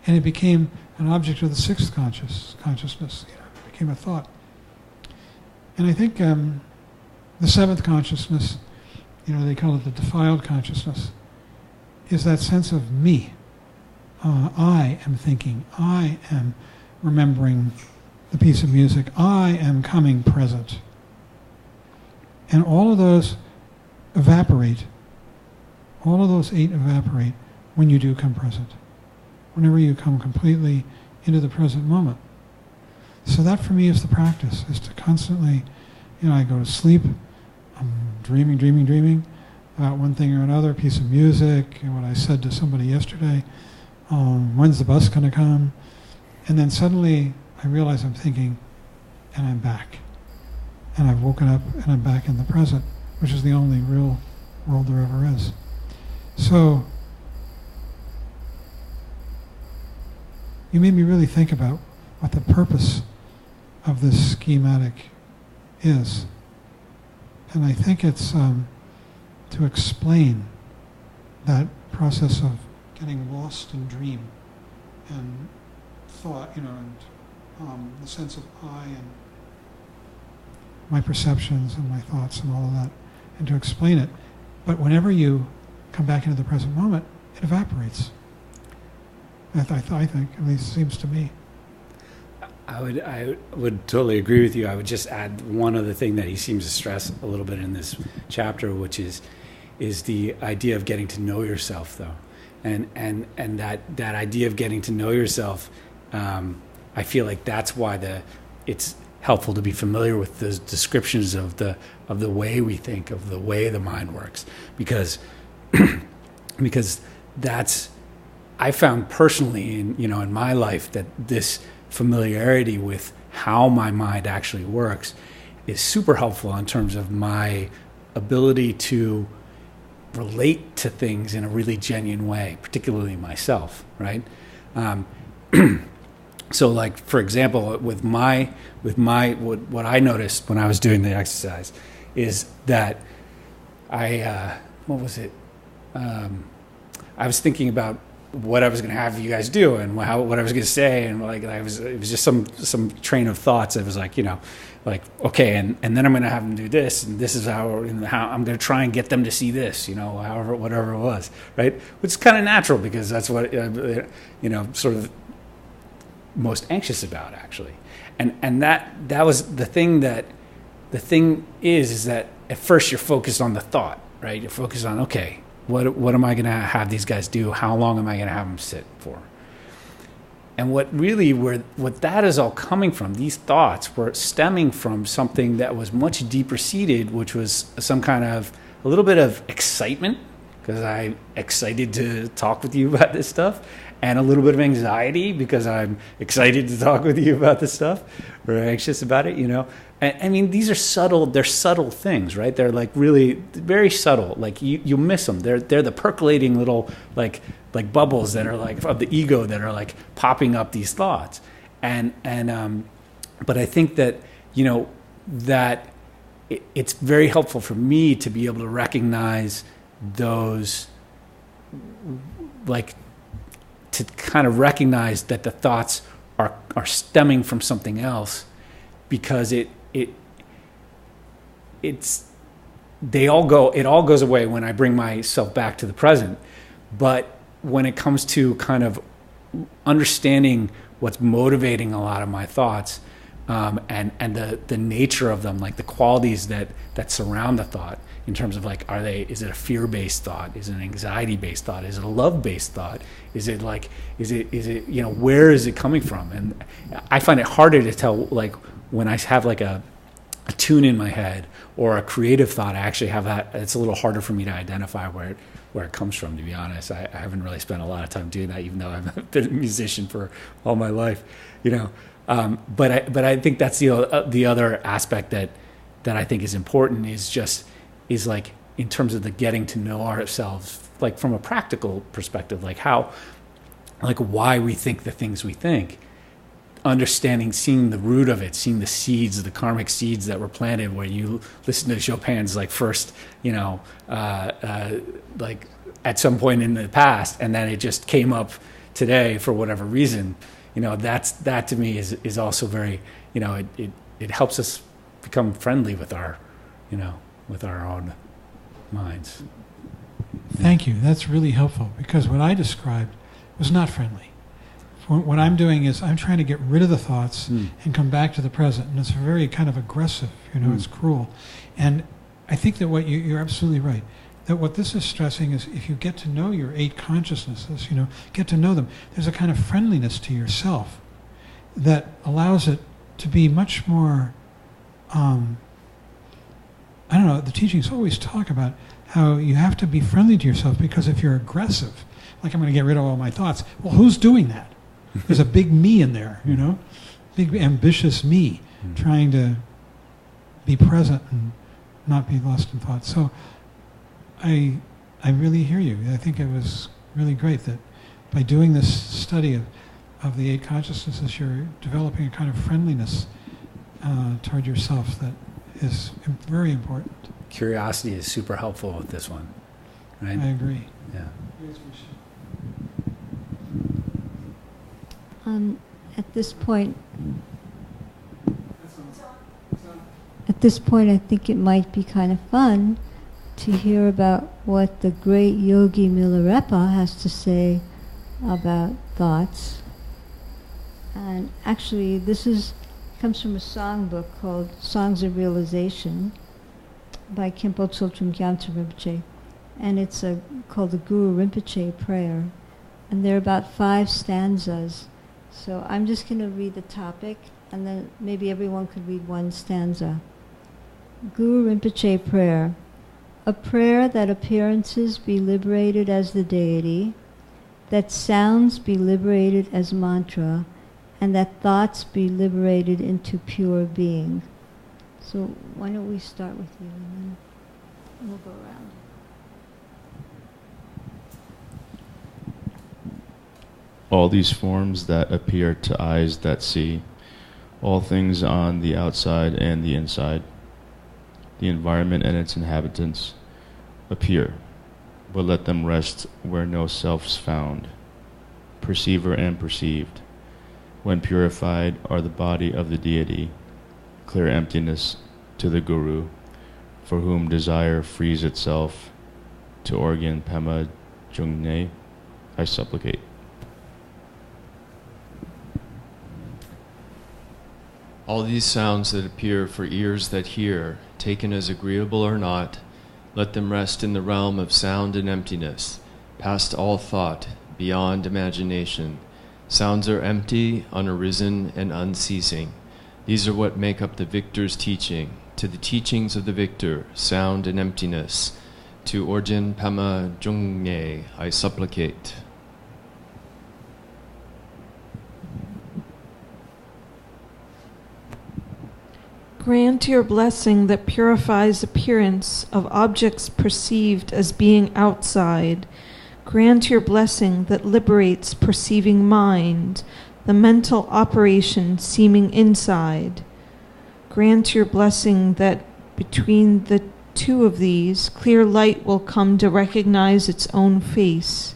G: and it became an object of the 6th consciousness. You know, it became a thought. And I think the 7th consciousness, you know, they call it the defiled consciousness, is that sense of me. I am thinking. I am remembering the piece of music. I am coming present. And all of those evaporate. All of those 8 evaporate when you do come present. Whenever you come completely into the present moment. So that for me is the practice, is to constantly, you know, I go to sleep, I'm dreaming about one thing or another, a piece of music, and what I said to somebody yesterday, when's the bus going to come? And then suddenly I realize I'm thinking, and I'm back. And I've woken up and I'm back in the present, which is the only real world there ever is. So you made me really think about what the purpose of this schematic is. And I think it's to explain that process of getting lost in dream and thought, you know, and the sense of I and my perceptions and my thoughts and all of that, and to explain it. But whenever you come back into the present moment, it evaporates. I think, at least it seems to me.
A: I would totally agree with you. I would just add one other thing that he seems to stress a little bit in this chapter, which is the idea of getting to know yourself, though, and that idea of getting to know yourself. I feel like that's why it's helpful to be familiar with the descriptions of the way we think, of the way the mind works, because that's, I found personally in my life that this familiarity with how my mind actually works is super helpful in terms of my ability to relate to things in a really genuine way, particularly myself, right? So, like, for example, with what I noticed when I was doing the exercise is that I was thinking about what I was going to have you guys do and what I was going to say, and like it was just some train of thoughts. It was like, like, okay, and then I'm going to have them do this, and this is how I'm going to try and get them to see this, however, whatever it was, right? Which is kind of natural because that's what sort of most anxious about, actually. And that was the thing. The thing is that at first you're focused on the thought, right? You're focused on, okay, what am I going to have these guys do? How long am I going to have them sit for? And what that is all coming from, these thoughts were stemming from something that was much deeper seated, which was some kind of a little bit of excitement, because I'm excited to talk with you about this stuff, and a little bit of anxiety because I'm excited to talk with you about this stuff, or anxious about it, And, I mean, these are they're subtle things, right? They're like really very subtle. Like you miss them. They're the percolating little like bubbles that are like of the ego that are like popping up these thoughts. But I think that, that it's very helpful for me to be able to recognize those, like, to kind of recognize that the thoughts are stemming from something else, because it all goes away when I bring myself back to the present. But when it comes to kind of understanding what's motivating a lot of my thoughts, and the nature of them, like the qualities that surround the thought, in terms of like, is it a fear-based thought? Is it an anxiety-based thought? Is it a love-based thought? Is it where is it coming from? And I find it harder to tell, like, when I have like a tune in my head or a creative thought, I actually have that. It's a little harder for me to identify where it comes from, to be honest. I haven't really spent a lot of time doing that, even though I've been a musician for all my life, But I think that's the other aspect that I think is important, is like in terms of the getting to know ourselves, like from a practical perspective, like why we think the things we think. Understanding, seeing the root of it, seeing the seeds, the karmic seeds that were planted when you listen to Chopin's like first, like at some point in the past, and then it just came up today for whatever reason. That to me is also very, it helps us become friendly with our own minds.
G: Thank you. That's really helpful, because what I described was not friendly. What I'm doing is I'm trying to get rid of the thoughts and come back to the present. And it's very kind of aggressive, it's cruel. And I think that you're absolutely right, that what this is stressing is if you get to know your 8 consciousnesses, get to know them, there's a kind of friendliness to yourself that allows it to be much more, the teachings always talk about how you have to be friendly to yourself, because if you're aggressive, like I'm going to get rid of all my thoughts, well, who's doing that? There's a big me in there, big ambitious me trying to be present and not be lost in thought. So I really hear you. I think it was really great that by doing this study of the 8 consciousnesses, you're developing a kind of friendliness toward yourself that is very important.
A: Curiosity is super helpful with this one, right?
G: I agree.
A: Yeah.
H: At this point, I think it might be kind of fun to hear about what the great Yogi Milarepa has to say about thoughts. And actually, this comes from a songbook called Songs of Realization by Khenpo Tsultrim Gyaltsen Rinpoche. And it's called the Guru Rinpoche Prayer. And there are about 5 stanzas. So I'm just going to read the topic, and then maybe everyone could read one stanza. Guru Rinpoche Prayer. A prayer that appearances be liberated as the deity, that sounds be liberated as mantra, and that thoughts be liberated into pure being. So why don't we start with you, and then we'll go around.
C: All these forms that appear to eyes that see, all things on the outside and the inside, the environment and its inhabitants, appear, but let them rest where no self's found. perceiver and perceived. When purified are the body of the deity, clear emptiness to the Guru, for whom desire frees itself. To organ Pema Jungne, I supplicate.
F: All these sounds that appear for ears that hear, taken as agreeable or not, let them rest in the realm of sound and emptiness, past all thought, beyond imagination. Sounds are empty, unarisen, and unceasing. These are what make up the victor's teaching. To the teachings of the victor, sound and emptiness, to Orjin Pema Jungne, I supplicate.
D: Grant your blessing that purifies appearance of objects perceived as being outside. Grant your blessing that liberates perceiving mind, the mental operation seeming inside. Grant your blessing that between the two of these, clear light will come to recognize its own face.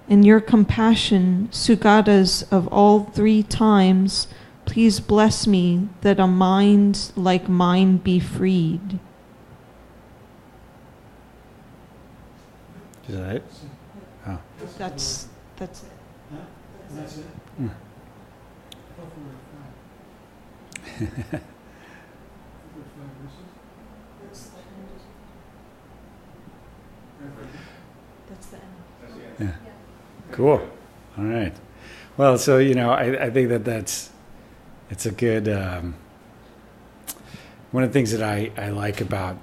D: In your compassion, Sugatas of all three times, please bless me that a mind like mine be freed.
A: Is that it? Oh.
D: That's it.
B: That's it.
A: Mm.
D: That's the end.
A: Yeah. Cool. All right. Well, so, I think it's a good, one of the things that I like about,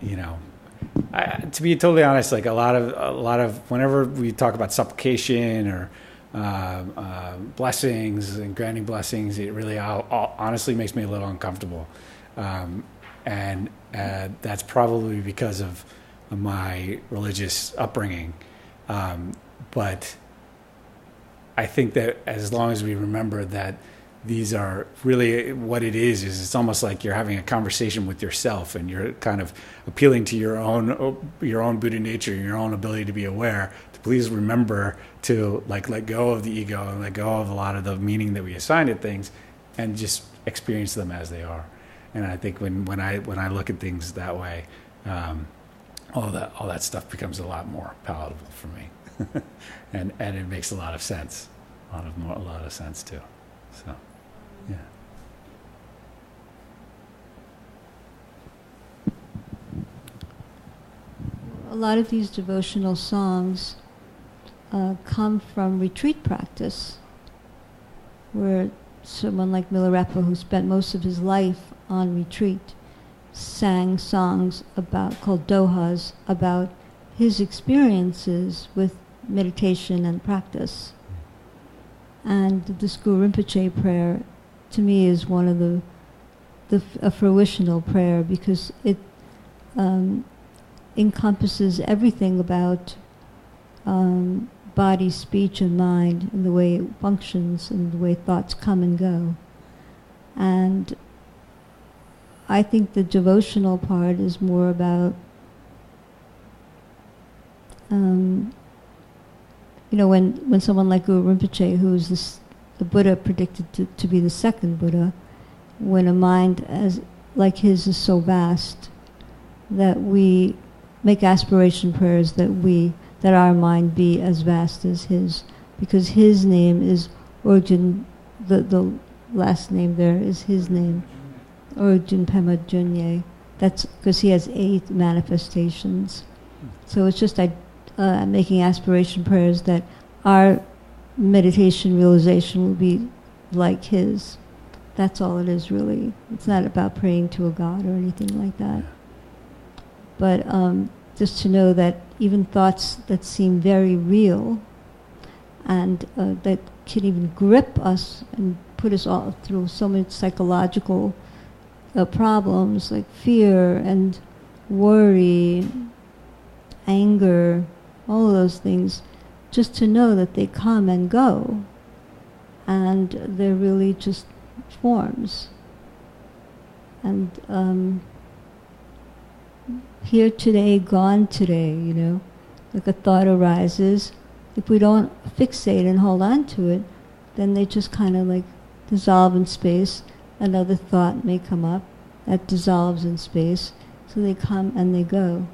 A: to be totally honest, like a lot of whenever we talk about supplication or blessings and granting blessings, it really honestly makes me a little uncomfortable. And that's probably because of my religious upbringing. But I think that as long as we remember that these are really what it is it's almost like you're having a conversation with yourself, and you're kind of appealing to your own Buddha nature, your own ability to be aware, to please remember to let go of the ego and let go of a lot of the meaning that we assign to things, and just experience them as they are. And I think when I look at things that way, all that stuff becomes a lot more palatable for me, and it makes a lot of sense, a lot of sense too. So, yeah.
H: A lot of these devotional songs come from retreat practice, where someone like Milarepa, who spent most of his life on retreat, sang songs called dohas about his experiences with meditation and practice. And this Guru Rinpoche prayer, to me, is one of a fruitional prayer, because it encompasses everything about body, speech, and mind, and the way it functions, and the way thoughts come and go. And I think the devotional part is more about, when someone like Guru Rinpoche, who's the Buddha predicted to be the second Buddha, when a mind like his is so vast, that we make aspiration prayers that our mind be as vast as his, because his name is Orjin, the last name there is his name, Orjin Pema Junye. That's because he has 8 manifestations. So it's just making aspiration prayers that our meditation realization will be like his. That's all it is, really. It's not about praying to a god or anything like that. But just to know that even thoughts that seem very real and that can even grip us and put us all through so many psychological problems like fear and worry, anger, all of those things, just to know that they come and go, and they're really just forms. And here today, gone today, like a thought arises, if we don't fixate and hold on to it, then they just kind of like dissolve in space. Another thought may come up that dissolves in space. So they come and they go.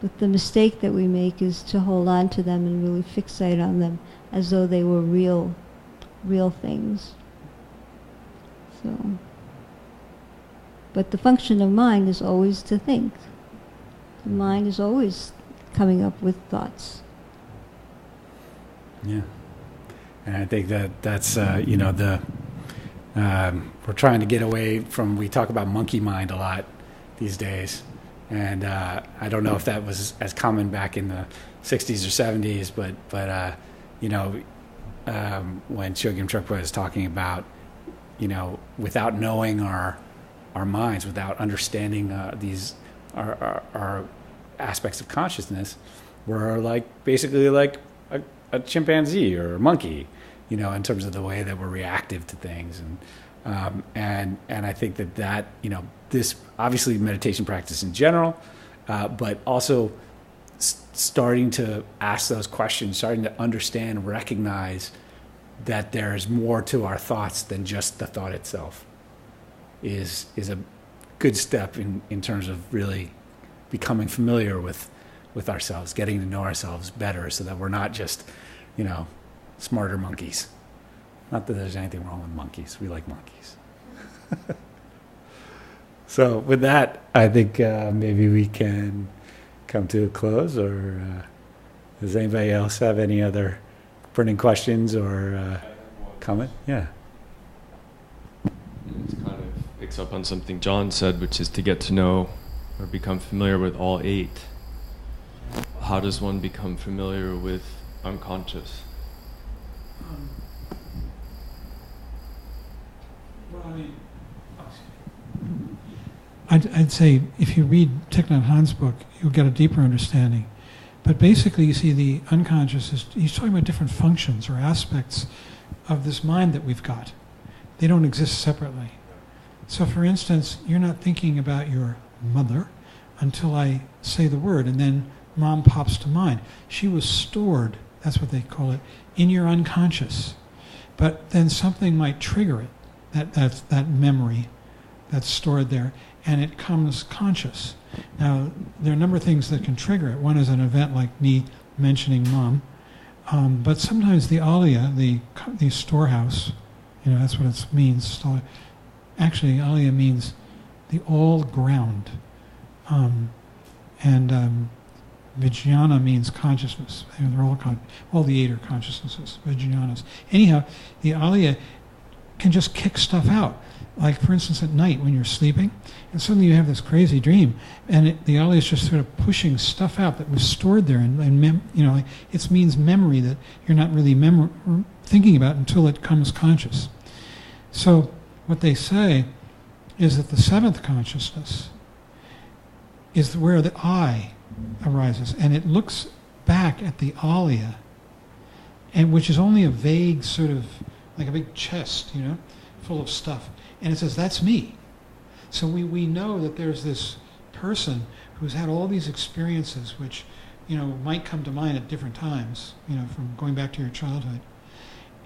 H: But the mistake that we make is to hold on to them and really fixate on them as though they were real things. So, but the function of mind is always to think. The mind is always coming up with thoughts.
A: Yeah. And I think that's we're trying to get away from, we talk about monkey mind a lot these days. And I don't know if that was as common back in the 60s or 70s, but when Chogyam Trungpa is talking about, without knowing our minds, without understanding these our aspects of consciousness, we're basically like a chimpanzee or a monkey, in terms of the way that we're reactive to things. And I think that this obviously meditation practice in general, but also starting to ask those questions, starting to understand, recognize that there's more to our thoughts than just the thought itself, is a good step in terms of really becoming familiar with ourselves, getting to know ourselves better, so that we're not just smarter monkeys. Not that there's anything wrong with monkeys. We like monkeys. So with that, I think maybe we can come to a close, or does anybody else have any other burning questions or comment? Yeah.
F: It kind of picks up on something John said, which is to get to know or become familiar with all eight. How does one become familiar with unconscious?
G: Well, I mean, I'd say if you read Thich Nhat Hanh's book, you'll get a deeper understanding. But basically, you see the unconscious he's talking about different functions or aspects of this mind that we've got. They don't exist separately. So for instance, you're not thinking about your mother until I say the word, and then mom pops to mind. She was stored, that's what they call it, in your unconscious. But then something might trigger it, that memory that's stored there, and it comes conscious. Now, there are a number of things that can trigger it. One is an event like me mentioning mom, but sometimes the alaya, the storehouse, that's what it means. Actually, alaya means the all ground, and vijnana means consciousness. They're all the eight are consciousnesses, vijnanas. Anyhow, the alaya can just kick stuff out. Like, for instance, at night when you're sleeping, and suddenly you have this crazy dream, and the alaya is just sort of pushing stuff out that was stored there, it means memory that you're not really thinking about until it comes conscious. So what they say is that the seventh consciousness is where the I arises, and it looks back at the alaya, and which is only a vague sort of, like a big chest, full of stuff. And it says, that's me. So we know that there's this person who's had all these experiences which, might come to mind at different times, from going back to your childhood.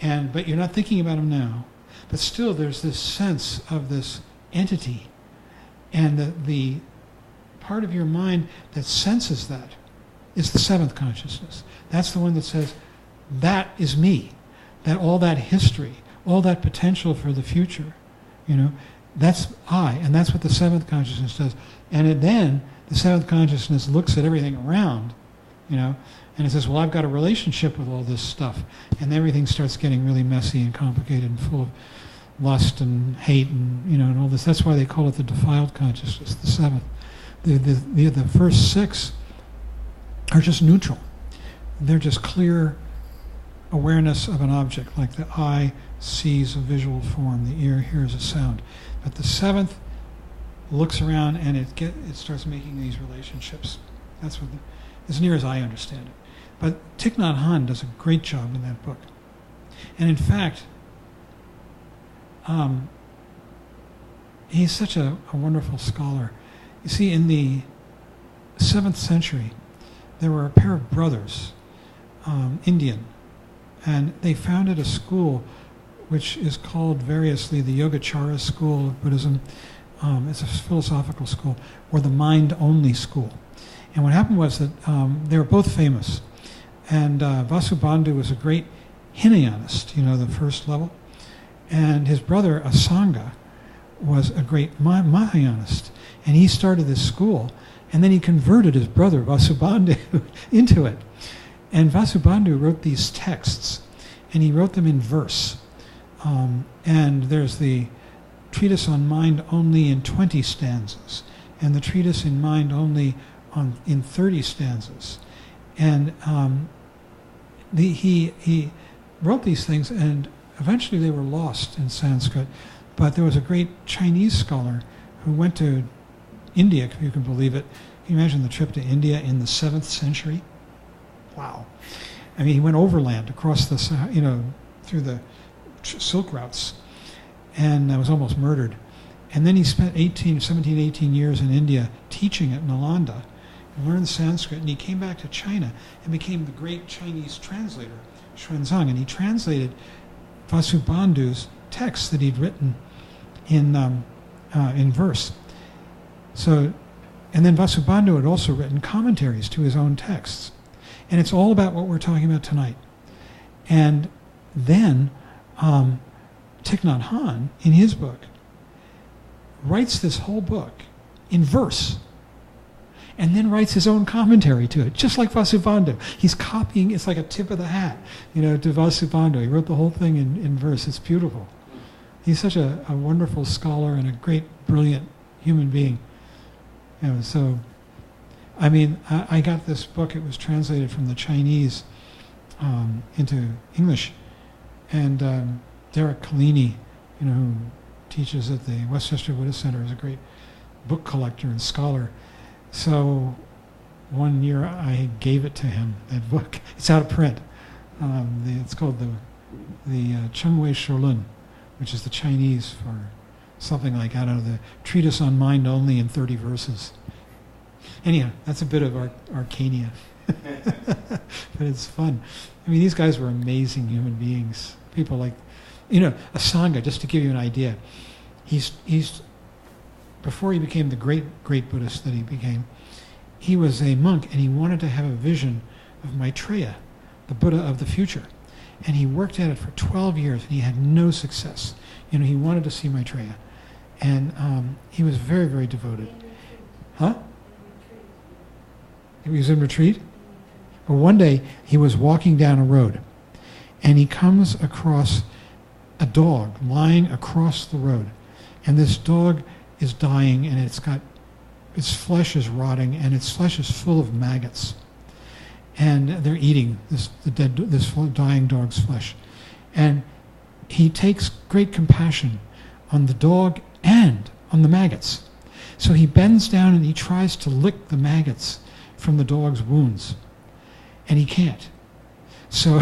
G: But you're not thinking about them now. But still there's this sense of this entity. And the part of your mind that senses that is the seventh consciousness. That's the one that says, that is me. That all that history, all that potential for the future, that's I, and that's what the seventh consciousness does. And then the seventh consciousness looks at everything around, and it says, well, I've got a relationship with all this stuff, and everything starts getting really messy and complicated and full of lust and hate and all this. That's why they call it the defiled consciousness, the seventh. The first six are just neutral. They're just clear awareness of an object, like the eye sees a visual form, the ear hears a sound. But the seventh looks around and it starts making these relationships. That's what, as near as I understand it. But Thich Nhat Hanh does a great job in that book. And in fact, he's such a wonderful scholar. You see, in the 7th century, there were a pair of brothers, Indian, And they founded a school which is called variously the Yogacara School of Buddhism. It's a philosophical school, or the mind-only school. And what happened was that they were both famous. And Vasubandhu was a great Hinayanist, the first level. And his brother, Asanga, was a great Mahayanist. And he started this school, and then he converted his brother, Vasubandhu, into it. And Vasubandhu wrote these texts, and he wrote them in verse. And there's the treatise on mind only in 20 stanzas, and the treatise in mind only in 30 stanzas. And he wrote these things, and eventually they were lost in Sanskrit. But there was a great Chinese scholar who went to India, if you can believe it. Can you imagine the trip to India in the 7th century? Wow. I mean, he went overland across the, through the Silk routes, and was almost murdered. And then he spent 17, 18 years in India teaching at Nalanda, and learned Sanskrit, and he came back to China and became the great Chinese translator, Xuanzang, and he translated Vasubandhu's texts that he'd written in verse. So, and then Vasubandhu had also written commentaries to his own texts. And it's all about what we're talking about tonight. And then Thich Nhat Hanh, in his book, writes this whole book in verse, and then writes his own commentary to it, just like Vasubandhu. He's copying, it's like a tip of the hat, to Vasubandhu. He wrote the whole thing in verse. It's beautiful. He's such a wonderful scholar and a great, brilliant human being. So, I mean, I got this book. It was translated from the Chinese into English. And Derek Kalini, who teaches at the Westchester Buddhist Center, is a great book collector and scholar. So one year I gave it to him, that book. It's out of print. It's called the Chengwei Shorlun, which is the Chinese for something like, I don't know, the treatise on mind only in 30 verses. Anyhow, that's a bit of arcania. But it's fun. I mean, these guys were amazing human beings. People like, Asanga, just to give you an idea, he's before he became the great Buddhist that he became, he was a monk, and he wanted to have a vision of Maitreya, the Buddha of the future. And he worked at it for 12 years, and he had no success. He wanted to see Maitreya. And he was very, very devoted. Huh? He was in retreat? Well, one day, he was walking down a road, and he comes across a dog lying across the road. And this dog is dying, and its flesh is rotting, and its flesh is full of maggots. And they're eating this dying dog's flesh. And he takes great compassion on the dog and on the maggots. So he bends down and he tries to lick the maggots from the dog's wounds. And he can't. So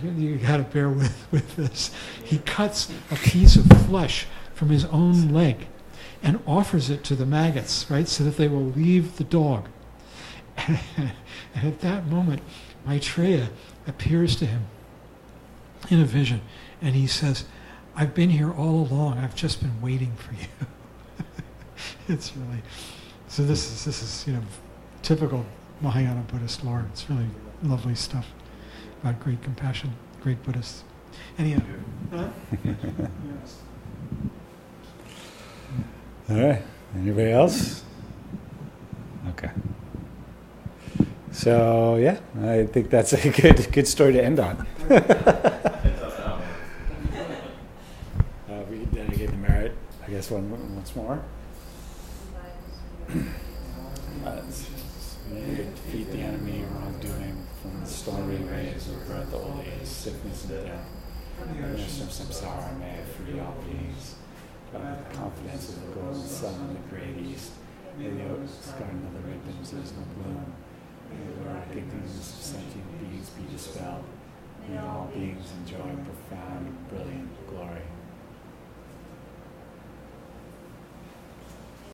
G: you got to bear with this. He cuts a piece of flesh from his own leg and offers it to the maggots, right, so that they will leave the dog. And at that moment, Maitreya appears to him in a vision, and he says, "I've been here all along. I've just been waiting for you." It's really, so this is typical Mahayana Buddhist lore. It's really lovely stuff about great compassion, great Buddhists. Anyhow.
A: All right. Anybody else? Okay. So yeah, I think that's a good story to end on. We dedicate the merit, I guess, once more. Defeat the enemy, wrongdoing, from the stormy waves of birth, old age, sickness, and death. From samsara, may I free all beings. The confidence of the golden sun in the great east. May the oaks garden of the red crimsons no bloom. May the neurotic demons of sentient beings be dispelled. May all beings enjoy profound, brilliant glory.